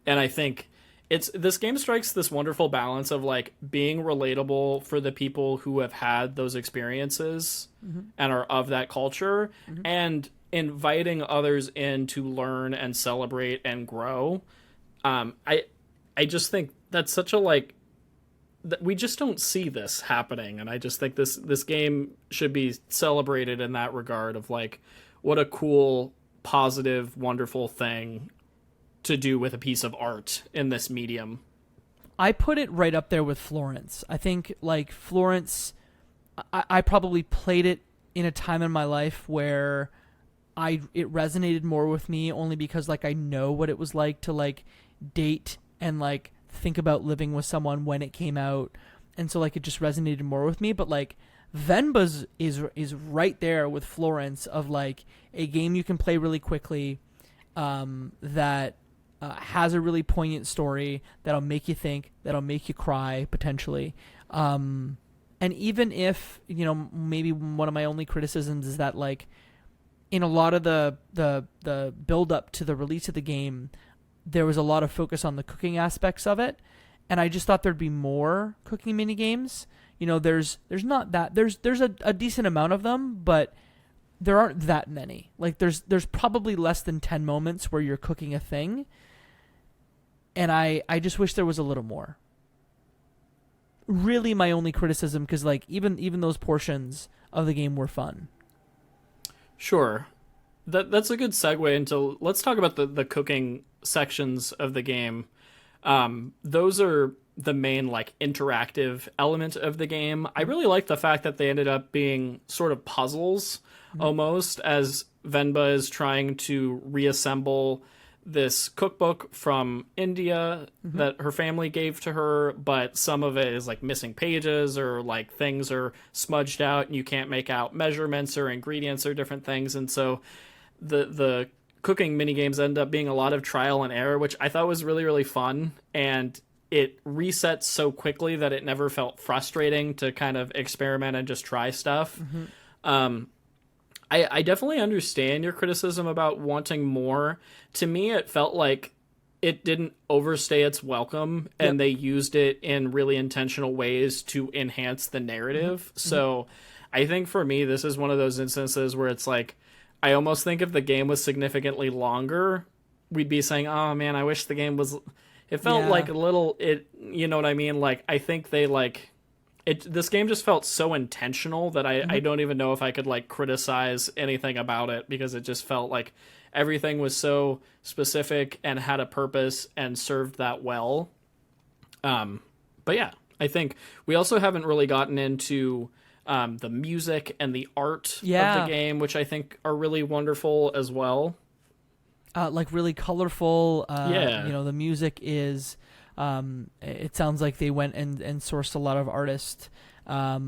I think this game strikes this wonderful balance of like being relatable for the people who have had those experiences and are of that culture, and inviting others in to learn and celebrate and grow. I just think that's such a like that we just don't see this happening, and I just think this game should be celebrated in that regard of like what a cool, positive, wonderful thing to do with a piece of art in this medium. I put it right up there with Florence. I think like Florence, I probably played it in a time in my life where it resonated more with me, only because like I know what it was like to like date and like think about living with someone when it came out, and so like it just resonated more with me. But like Venba's is right there with Florence, of like a game you can play really quickly, that has a really poignant story that'll make you think, that'll make you cry potentially. And even if, you know, maybe one of my only criticisms is that like in a lot of the build up to the release of the game, there was a lot of focus on the cooking aspects of it, and I just thought there'd be more cooking mini games. You know, there's not that there's a decent amount of them, but there aren't that many. Like there's probably less than 10 moments where you're cooking a thing, and I just wish there was a little more. Really, my only criticism, because like even those portions of the game were fun. Sure. That's a good segue into, let's talk about the cooking sections of the game. Those are the main like interactive element of the game. I really like the fact that they ended up being sort of puzzles almost, as Venba is trying to reassemble this cookbook from India that her family gave to her, but some of it is like missing pages, or like things are smudged out and you can't make out measurements or ingredients or different things. And so the cooking mini games end up being a lot of trial and error, which I thought was really, really fun. And it resets so quickly that it never felt frustrating to kind of experiment and just try stuff. I definitely understand your criticism about wanting more. To me, it felt like it didn't overstay its welcome, and they used it in really intentional ways to enhance the narrative. So I think for me, this is one of those instances where it's like, I almost think if the game was significantly longer, we'd be saying, oh man, I wish the game was... It felt like a little... You know what I mean? Like, I think they like... This game just felt so intentional that I don't even know if I could like criticize anything about it, because it just felt like everything was so specific and had a purpose and served that well. But yeah, I think we also haven't really gotten into the music and the art of the game, which I think are really wonderful as well. Like really colorful. You know, the music is... it sounds like they went and sourced a lot of artists. I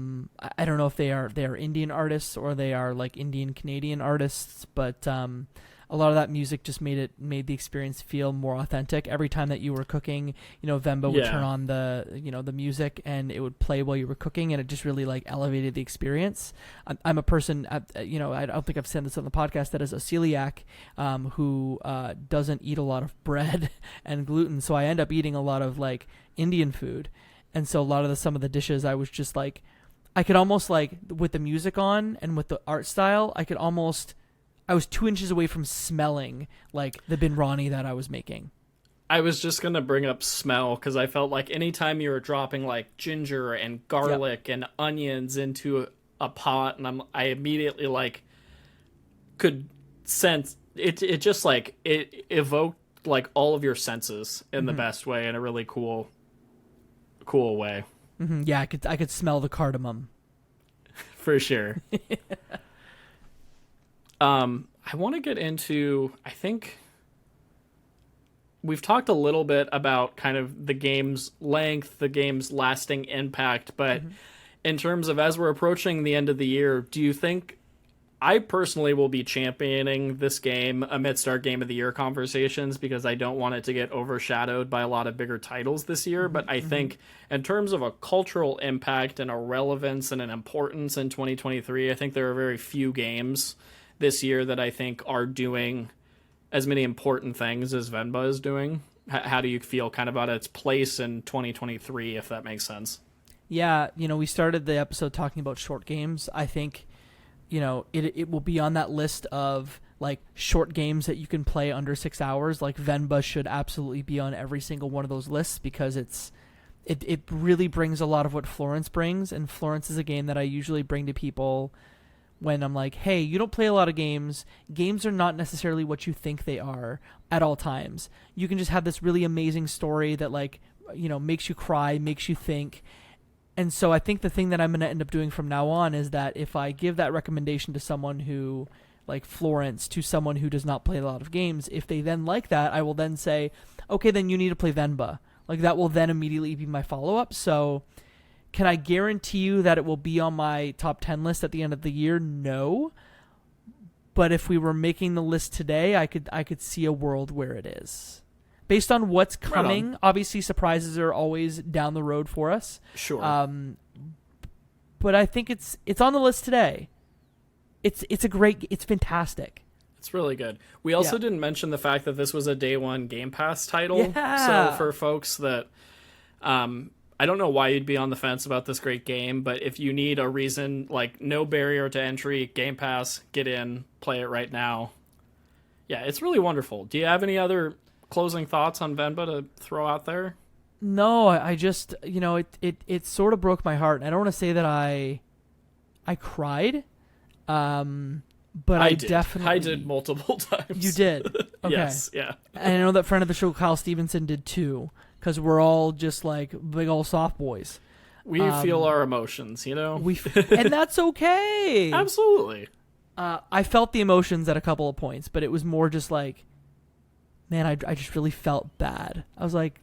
don't know if they are Indian artists or they are like Indian Canadian artists, but a lot of that music just made the experience feel more authentic. Every time that you were cooking, you know, Venba would turn on the music and it would play while you were cooking, and it just really like elevated the experience. I'm a person, you know, I don't think I've said this on the podcast, that is a celiac who doesn't eat a lot of bread and gluten, so I end up eating a lot of like Indian food, and so a lot of some of the dishes I was just like, I could almost like, with the music on and with the art style, I was 2 inches away from smelling like the binrani that I was making. I was just going to bring up smell, because I felt like anytime you were dropping like ginger and garlic and onions into a pot, and I immediately like could sense it. It just like it evoked like all of your senses in the best way, in a really cool way. Yeah, I could smell the cardamom. For sure. I want to get into, I think we've talked a little bit about kind of the game's length, the game's lasting impact, but in terms of as we're approaching the end of the year, do you think... I personally will be championing this game amidst our Game of the Year conversations, because I don't want it to get overshadowed by a lot of bigger titles this year. But I think in terms of a cultural impact and a relevance and an importance in 2023, I think there are very few games this year that I think are doing as many important things as Venba is doing. How do you feel kind of about its place in 2023, if that makes sense? Yeah, you know, we started the episode talking about short games. I think, you know, it will be on that list of like short games that you can play under 6 hours. Like Venba should absolutely be on every single one of those lists, because it really brings a lot of what Florence brings, and Florence is a game that I usually bring to people when I'm like, hey, you don't play a lot of games. Games are not necessarily what you think they are at all times. You can just have this really amazing story that, like, you know, makes you cry, makes you think. And so I think the thing that I'm going to end up doing from now on is that if I give that recommendation to someone who, like Florence, to someone who does not play a lot of games, if they then like that, I will then say, okay, then you need to play Venba. Like, that will then immediately be my follow-up. So... can I guarantee you that it will be on my top 10 list at the end of the year? No. But if we were making the list today, I could see a world where it is. Based on what's coming, obviously surprises are always down the road for us. Sure. But I think it's on the list today. it's fantastic. It's really good. We also didn't mention the fact that this was a day one Game Pass title. So for folks that, I don't know why you'd be on the fence about this great game, but if you need a reason, like no barrier to entry, Game Pass, get in, play it right now. Yeah, it's really wonderful. Do you have any other closing thoughts on Venba to throw out there? No, I just, it sort of broke my heart. And I don't want to say that I cried, but I definitely... I did multiple times. You did? Okay. Yes, yeah. And I know that friend of the show, Kyle Stevenson, did too, because we're all just like big old soft boys. We feel our emotions, and that's okay. Absolutely. I felt the emotions at a couple of points, but it was more just like, man, I just really felt bad. I was like,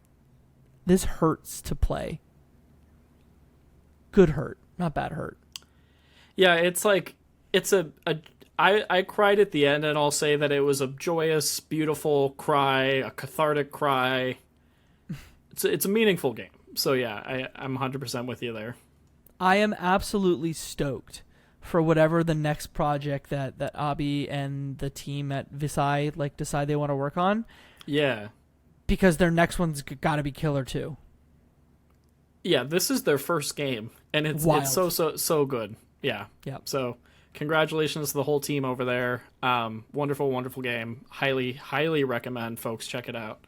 this hurts to play. Good hurt, not bad hurt. Yeah, it's like, I cried at the end, and I'll say that it was a joyous, beautiful cry, a cathartic cry. It's a meaningful game. So yeah, I'm 100% with you there. I am absolutely stoked for whatever the next project that Abi and the team at Visai decide they want to work on. Yeah. Because their next one's got to be killer too. Yeah, this is their first game, and it's so good. Yeah. Yeah. So congratulations to the whole team over there. Wonderful, wonderful game. Highly recommend folks check it out.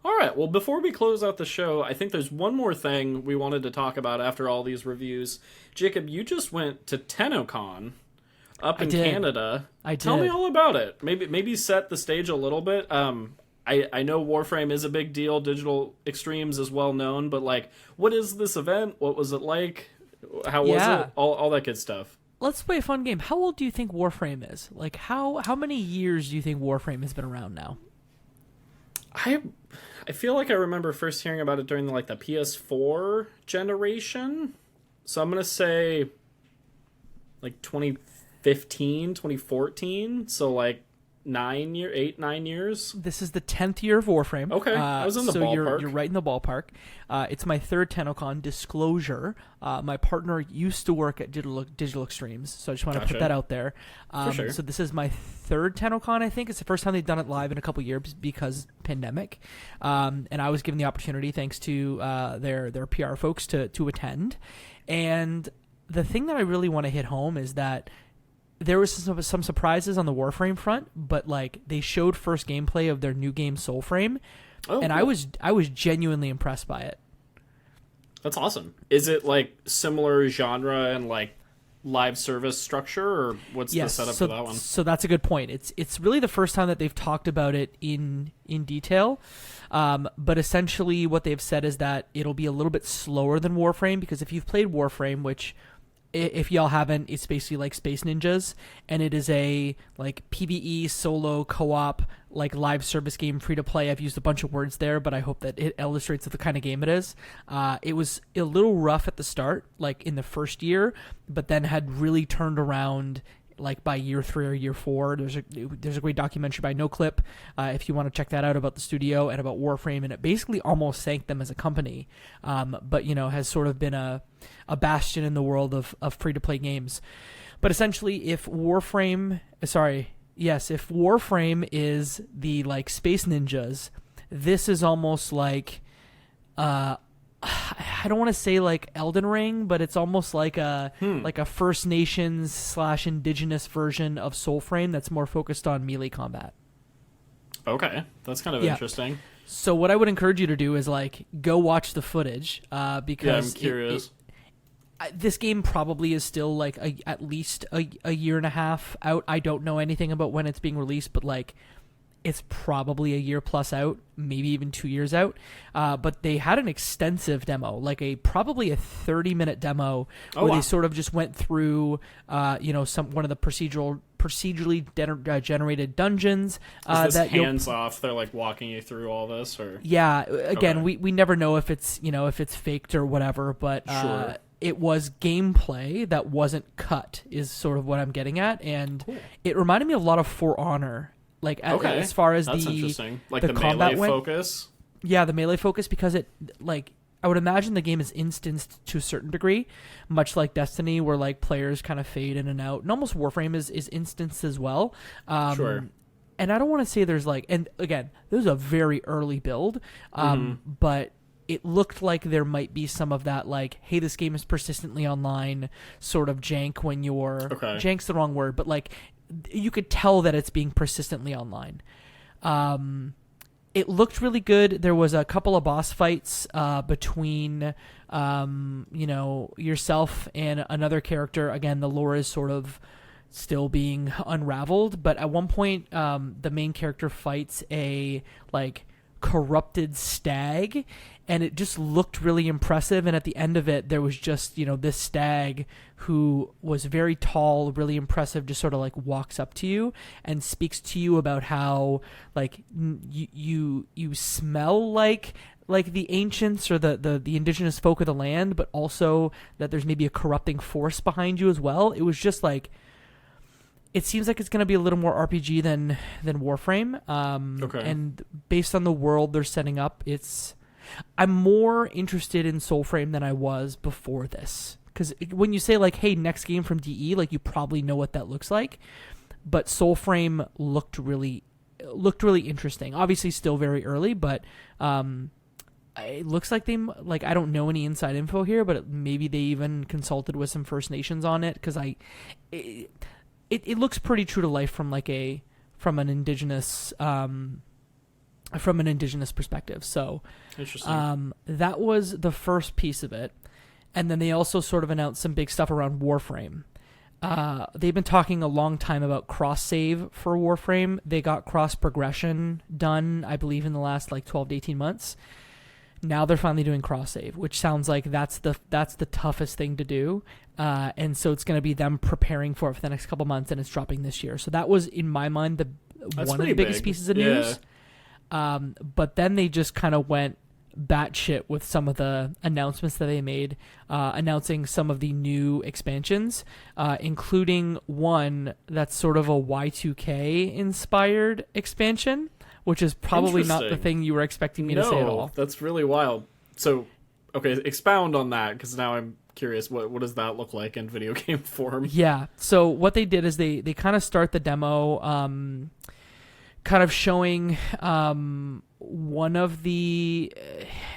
All right, well, before we close out the show, I think there's one more thing we wanted to talk about after all these reviews. Jacob, you just went to Tennocon up in Canada. I did. Tell me all about it. Maybe set the stage a little bit. I know Warframe is a big deal. Digital Extremes is well known, but what is this event? What was it like? How was it? All that good stuff. Let's play a fun game. How old do you think Warframe is? How many years do you think Warframe has been around now? I feel like I remember first hearing about it during the PS4 generation. So I'm going to say 2015, 2014. So 9 years. This is the 10th year of Warframe. Okay, I was in the ballpark. You're right in the ballpark. It's my third Tennocon. Disclosure, my partner used to work at Digital Extremes, so I just want to put that out there. For sure. So this is my third Tennocon, I think. It's the first time they've done it live in a couple years because pandemic. And I was given the opportunity, thanks to their PR folks, to attend. And the thing that I really want to hit home is that there was some surprises on the Warframe front, but they showed first gameplay of their new game Soulframe, and cool. I was genuinely impressed by it. That's awesome. Is it similar genre and live service structure, or what's the setup for that one? So that's a good point. It's really the first time that they've talked about it in detail. But essentially what they've said is that it'll be a little bit slower than Warframe, because if you've played Warframe, which if y'all haven't, it's basically like Space Ninjas, and it is a PvE solo co-op live service game, free to play. I've used a bunch of words there, but I hope that it illustrates the kind of game it is. It was a little rough at the start, in the first year, but then had really turned around by year 3 or year 4. There's a great documentary by NoClip, if you want to check that out, about the studio and about Warframe, and it basically almost sank them as a company, but has sort of been a bastion in the world of free-to-play games. But essentially, if Warframe is the Space Ninjas, this is almost I don't want to say Elden Ring, but it's almost like a First Nations / indigenous version of Soulframe that's more focused on melee combat. Okay, that's kind of interesting. So what I would encourage you to do is go watch the footage, because I'm curious. This game probably is still at least a year and a half out. I don't know anything about when it's being released, but it's probably a year plus out, maybe even 2 years out. But they had an extensive demo, probably a 30-minute demo where they sort of just went through, one of the procedurally generated dungeons. Is this hands off? They're walking you through all this, or again, we never know if it's faked or whatever, but sure. It was gameplay that wasn't cut, is sort of what I'm getting at, and cool. It reminded me a lot of For Honor. As far as that's the interesting. The the combat melee focus. Yeah, the melee focus, because it I would imagine the game is instanced to a certain degree, much like Destiny, where like players kind of fade in and out. And almost Warframe is instanced as well. Sure. And I don't want to say there's like, and again, this is a very early build, but it looked like there might be some of that, like, hey, this game is persistently online sort of jank when you're... Okay. Jank's the wrong word, but, like, you could tell that it's being persistently online. It looked really good. There was a couple of boss fights between, yourself and another character. Again, the lore is sort of still being unraveled, but at one point, the main character fights a, like, corrupted stag, and it just looked really impressive. And at the end of it, there was just, this stag who was very tall, really impressive, just sort of like walks up to you and speaks to you about how like you smell like the ancients or the indigenous folk of the land, but also that there's maybe a corrupting force behind you as well. It was just like, it seems like it's going to be a little more RPG than Warframe. Okay. And based on the world they're setting up, I'm more interested in Soulframe than I was before this. Because when you say, like, hey, next game from DE, like, you probably know what that looks like. But Soulframe looked really interesting. Obviously still very early, but it looks like I don't know any inside info here, but maybe they even consulted with some First Nations on it. Because it looks pretty true to life from an indigenous perspective. So interesting. That was the first piece of it. And then they also sort of announced some big stuff around Warframe. They've been talking a long time about cross-save for Warframe. They got cross-progression done, I believe, in the last 12 to 18 months. Now they're finally doing cross-save, which sounds like that's the toughest thing to do. And so it's going to be them preparing for it for the next couple months, and it's dropping this year. So that was, in my mind, one of the biggest pieces of news. But then they just kind of went batshit with some of the announcements that they made, announcing some of the new expansions, including one that's sort of a Y2K inspired expansion, which is probably not the thing you were expecting me to say at all. That's really wild. So, okay, expound on that, because now I'm curious. What does that look like in video game form? Yeah. So what they did is they kind of start the demo, kind of showing one of the,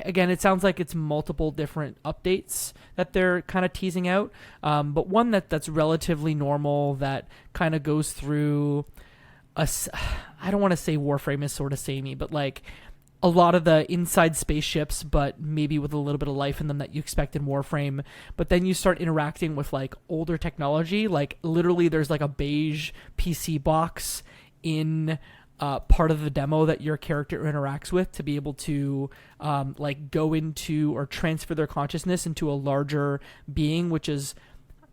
again, it sounds like it's multiple different updates that they're kind of teasing out, but one that's relatively normal, that kind of goes through I don't want to say Warframe is sort of samey, but like a lot of the inside spaceships, but maybe with a little bit of life in them that you expect in Warframe. But then you start interacting with like older technology, like literally there's like a beige PC box in part of the demo that your character interacts with to be able to like go into or transfer their consciousness into a larger being,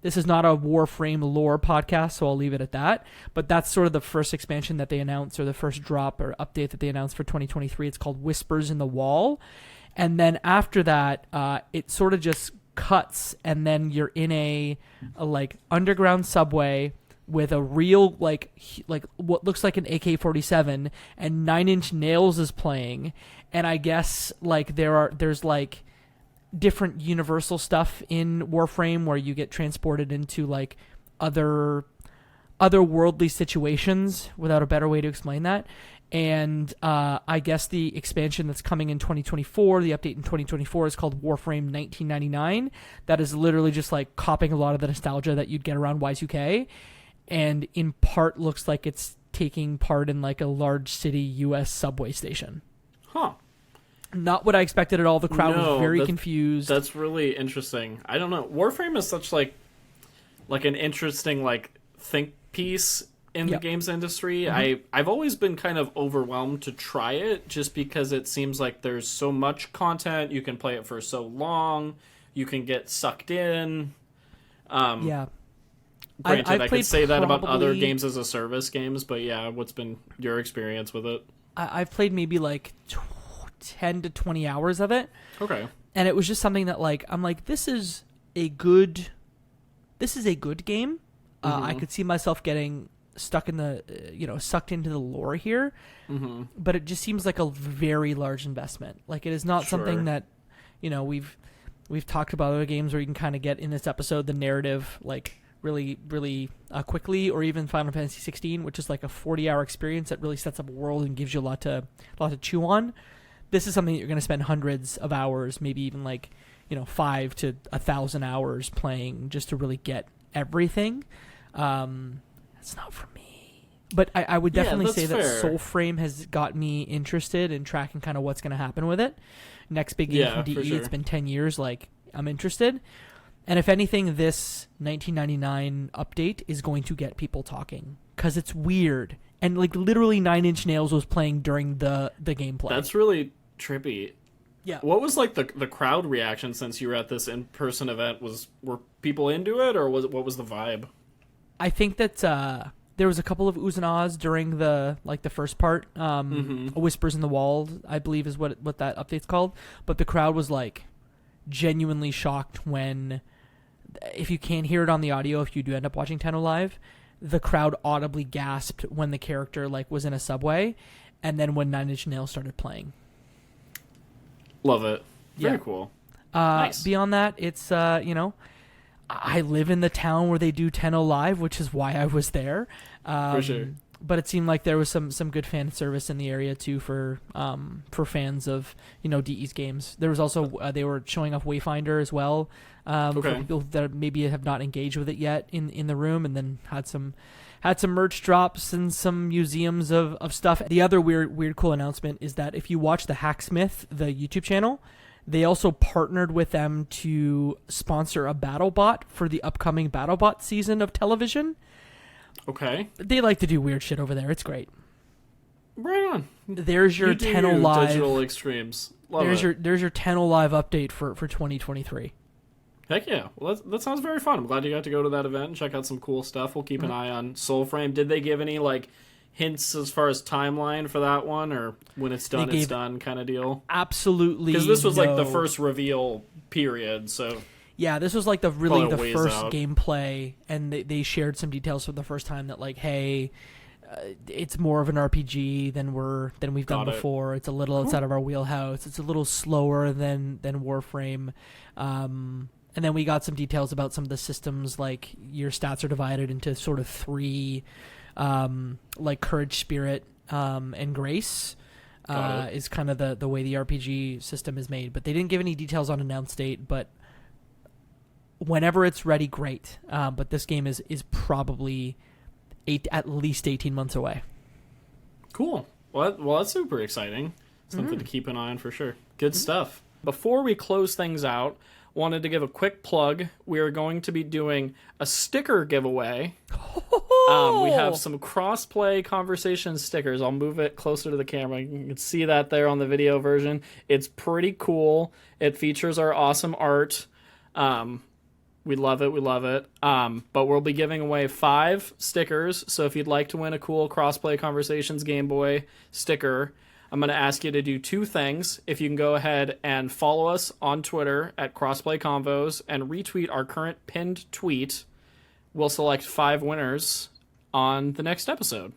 this is not a Warframe lore podcast, so I'll leave it at that. But that's sort of the first expansion that they announced, or the first drop or update that they announced for 2023. It's called Whispers in the Wall. And then after that, it sort of just cuts, and then you're in a like underground subway with a real like what looks like an AK-47, and Nine Inch Nails is playing. And I guess like there's like different universal stuff in Warframe where you get transported into like otherworldly situations, without a better way to explain that. And I guess the expansion that's coming in 2024, the update in 2024, is called Warframe 1999. That is literally just like copying a lot of the nostalgia that you'd get around Y2K, and in part looks like it's taking part in like a large city US subway station. Huh. Not what I expected at all. The crowd was very confused. That's really interesting. I don't know. Warframe is such like an interesting like think piece in the games industry. Mm-hmm. I've always been kind of overwhelmed to try it, just because it seems like there's so much content. You can play it for so long. You can get sucked in. Yeah. Granted, I could say that about other games as a service games, but yeah, what's been your experience with it? I've played maybe like 10 to 20 hours of it. Okay. And it was just something that like, I'm like, this is a good game. I could see myself getting stuck in sucked into the lore here. Mm-hmm. But it just seems like a very large investment. Like, it is not something that, we've talked about other games where you can kind of get in this episode the narrative like really, really quickly, or even Final Fantasy 16, which is like a 40-hour experience that really sets up a world and gives you a lot to chew on. This is something that you're going to spend hundreds of hours, maybe even like 5 to 1,000 hours playing just to really get everything. That's not for me, but I would definitely say that Soulframe has got me interested in tracking kind of what's going to happen with it. Next big game from DE. Sure. It's been 10 years. Like, I'm interested. And if anything, this 1999 update is going to get people talking because it's weird. And like literally 9 Inch Nails was playing during the gameplay. That's really trippy. Yeah. What was like the crowd reaction since you were at this in-person event? Were people into it, or what was the vibe? I think that there was a couple of oohs and ahs during the first part. Whispers in the Wall, I believe, is what that update's called. But the crowd was like genuinely shocked when, if you can't hear it on the audio, if you do end up watching Tenno live, the crowd audibly gasped when the character like was in a subway, and then when 9 Inch Nails started playing. Love it. Very cool. Nice. Beyond that, it's I live in the town where they do Tenno live, which is why I was there. For sure. But it seemed like there was some good fan service in the area too for fans of DE's games. There was also they were showing off Wayfinder as well for people that maybe have not engaged with it yet in the room, and then had some merch drops and some museums of stuff. The other weird cool announcement is that if you watch the Hacksmith, the YouTube channel, they also partnered with them to sponsor a BattleBot for the upcoming BattleBot season of television. Okay. They like to do weird shit over there. It's great. Right on. There's your Tenno Live. Digital extremes. There's your Tenno Live update for 2023. Heck yeah. Well, that sounds very fun. I'm glad you got to go to that event and check out some cool stuff. We'll keep an eye on Soulframe. Did they give any like hints as far as timeline for that one, or when it's done, it's done kind of deal? Absolutely. Because this was like the first reveal period, so... Yeah, this was like the first gameplay, and they shared some details for the first time that like, hey, it's more of an RPG than we've done before. It's a little outside of our wheelhouse. It's a little slower than Warframe. And then we got some details about some of the systems, like your stats are divided into sort of 3, like Courage, Spirit, and Grace. Is kind of the way the RPG system is made. But they didn't give any details on announced date, but whenever it's ready, great. But this game is probably at least 18 months away. Cool. Well, that's super exciting. Something to keep an eye on for sure. Good stuff. Before we close things out, wanted to give a quick plug. We are going to be doing a sticker giveaway. We have some Crossplay Conversation stickers. I'll move it closer to the camera. You can see that there on the video version. It's pretty cool. It features our awesome art. We love it. But we'll be giving away 5 stickers. So if you'd like to win a cool Crossplay Conversations Game Boy sticker, I'm going to ask you to do 2 things. If you can go ahead and follow us on Twitter at Crossplay Convos and retweet our current pinned tweet, we'll select 5 winners on the next episode.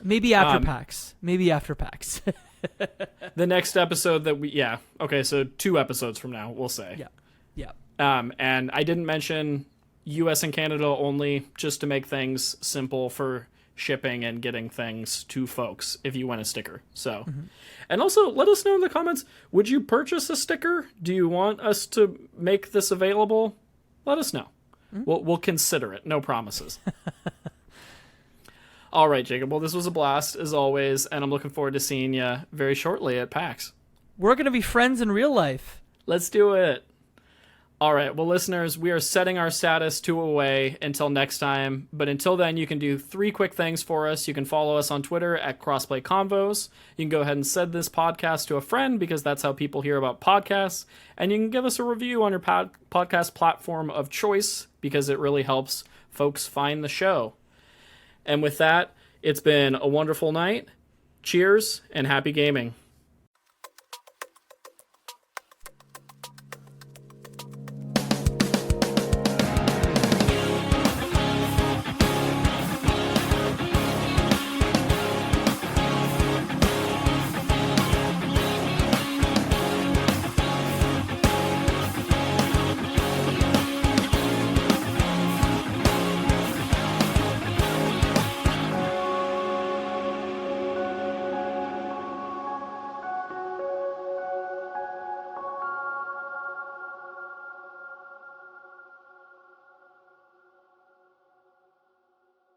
Maybe after PAX. The next episode okay, so 2 episodes from now, we'll say. Yeah. And I didn't mention US and Canada only, just to make things simple for shipping and getting things to folks if you win a sticker. So, and also let us know in the comments, would you purchase a sticker? Do you want us to make this available? Let us know. We'll consider it. No promises. All right, Jacob. Well, this was a blast as always, and I'm looking forward to seeing you very shortly at PAX. We're going to be friends in real life. Let's do it. All right, well, listeners, we are setting our status 2 away until next time. But until then, you can do 3 quick things for us. You can follow us on Twitter at Crossplay Convos. You can go ahead and send this podcast to a friend, because that's how people hear about podcasts. And you can give us a review on your podcast platform of choice, because it really helps folks find the show. And with that, it's been a wonderful night. Cheers and happy gaming.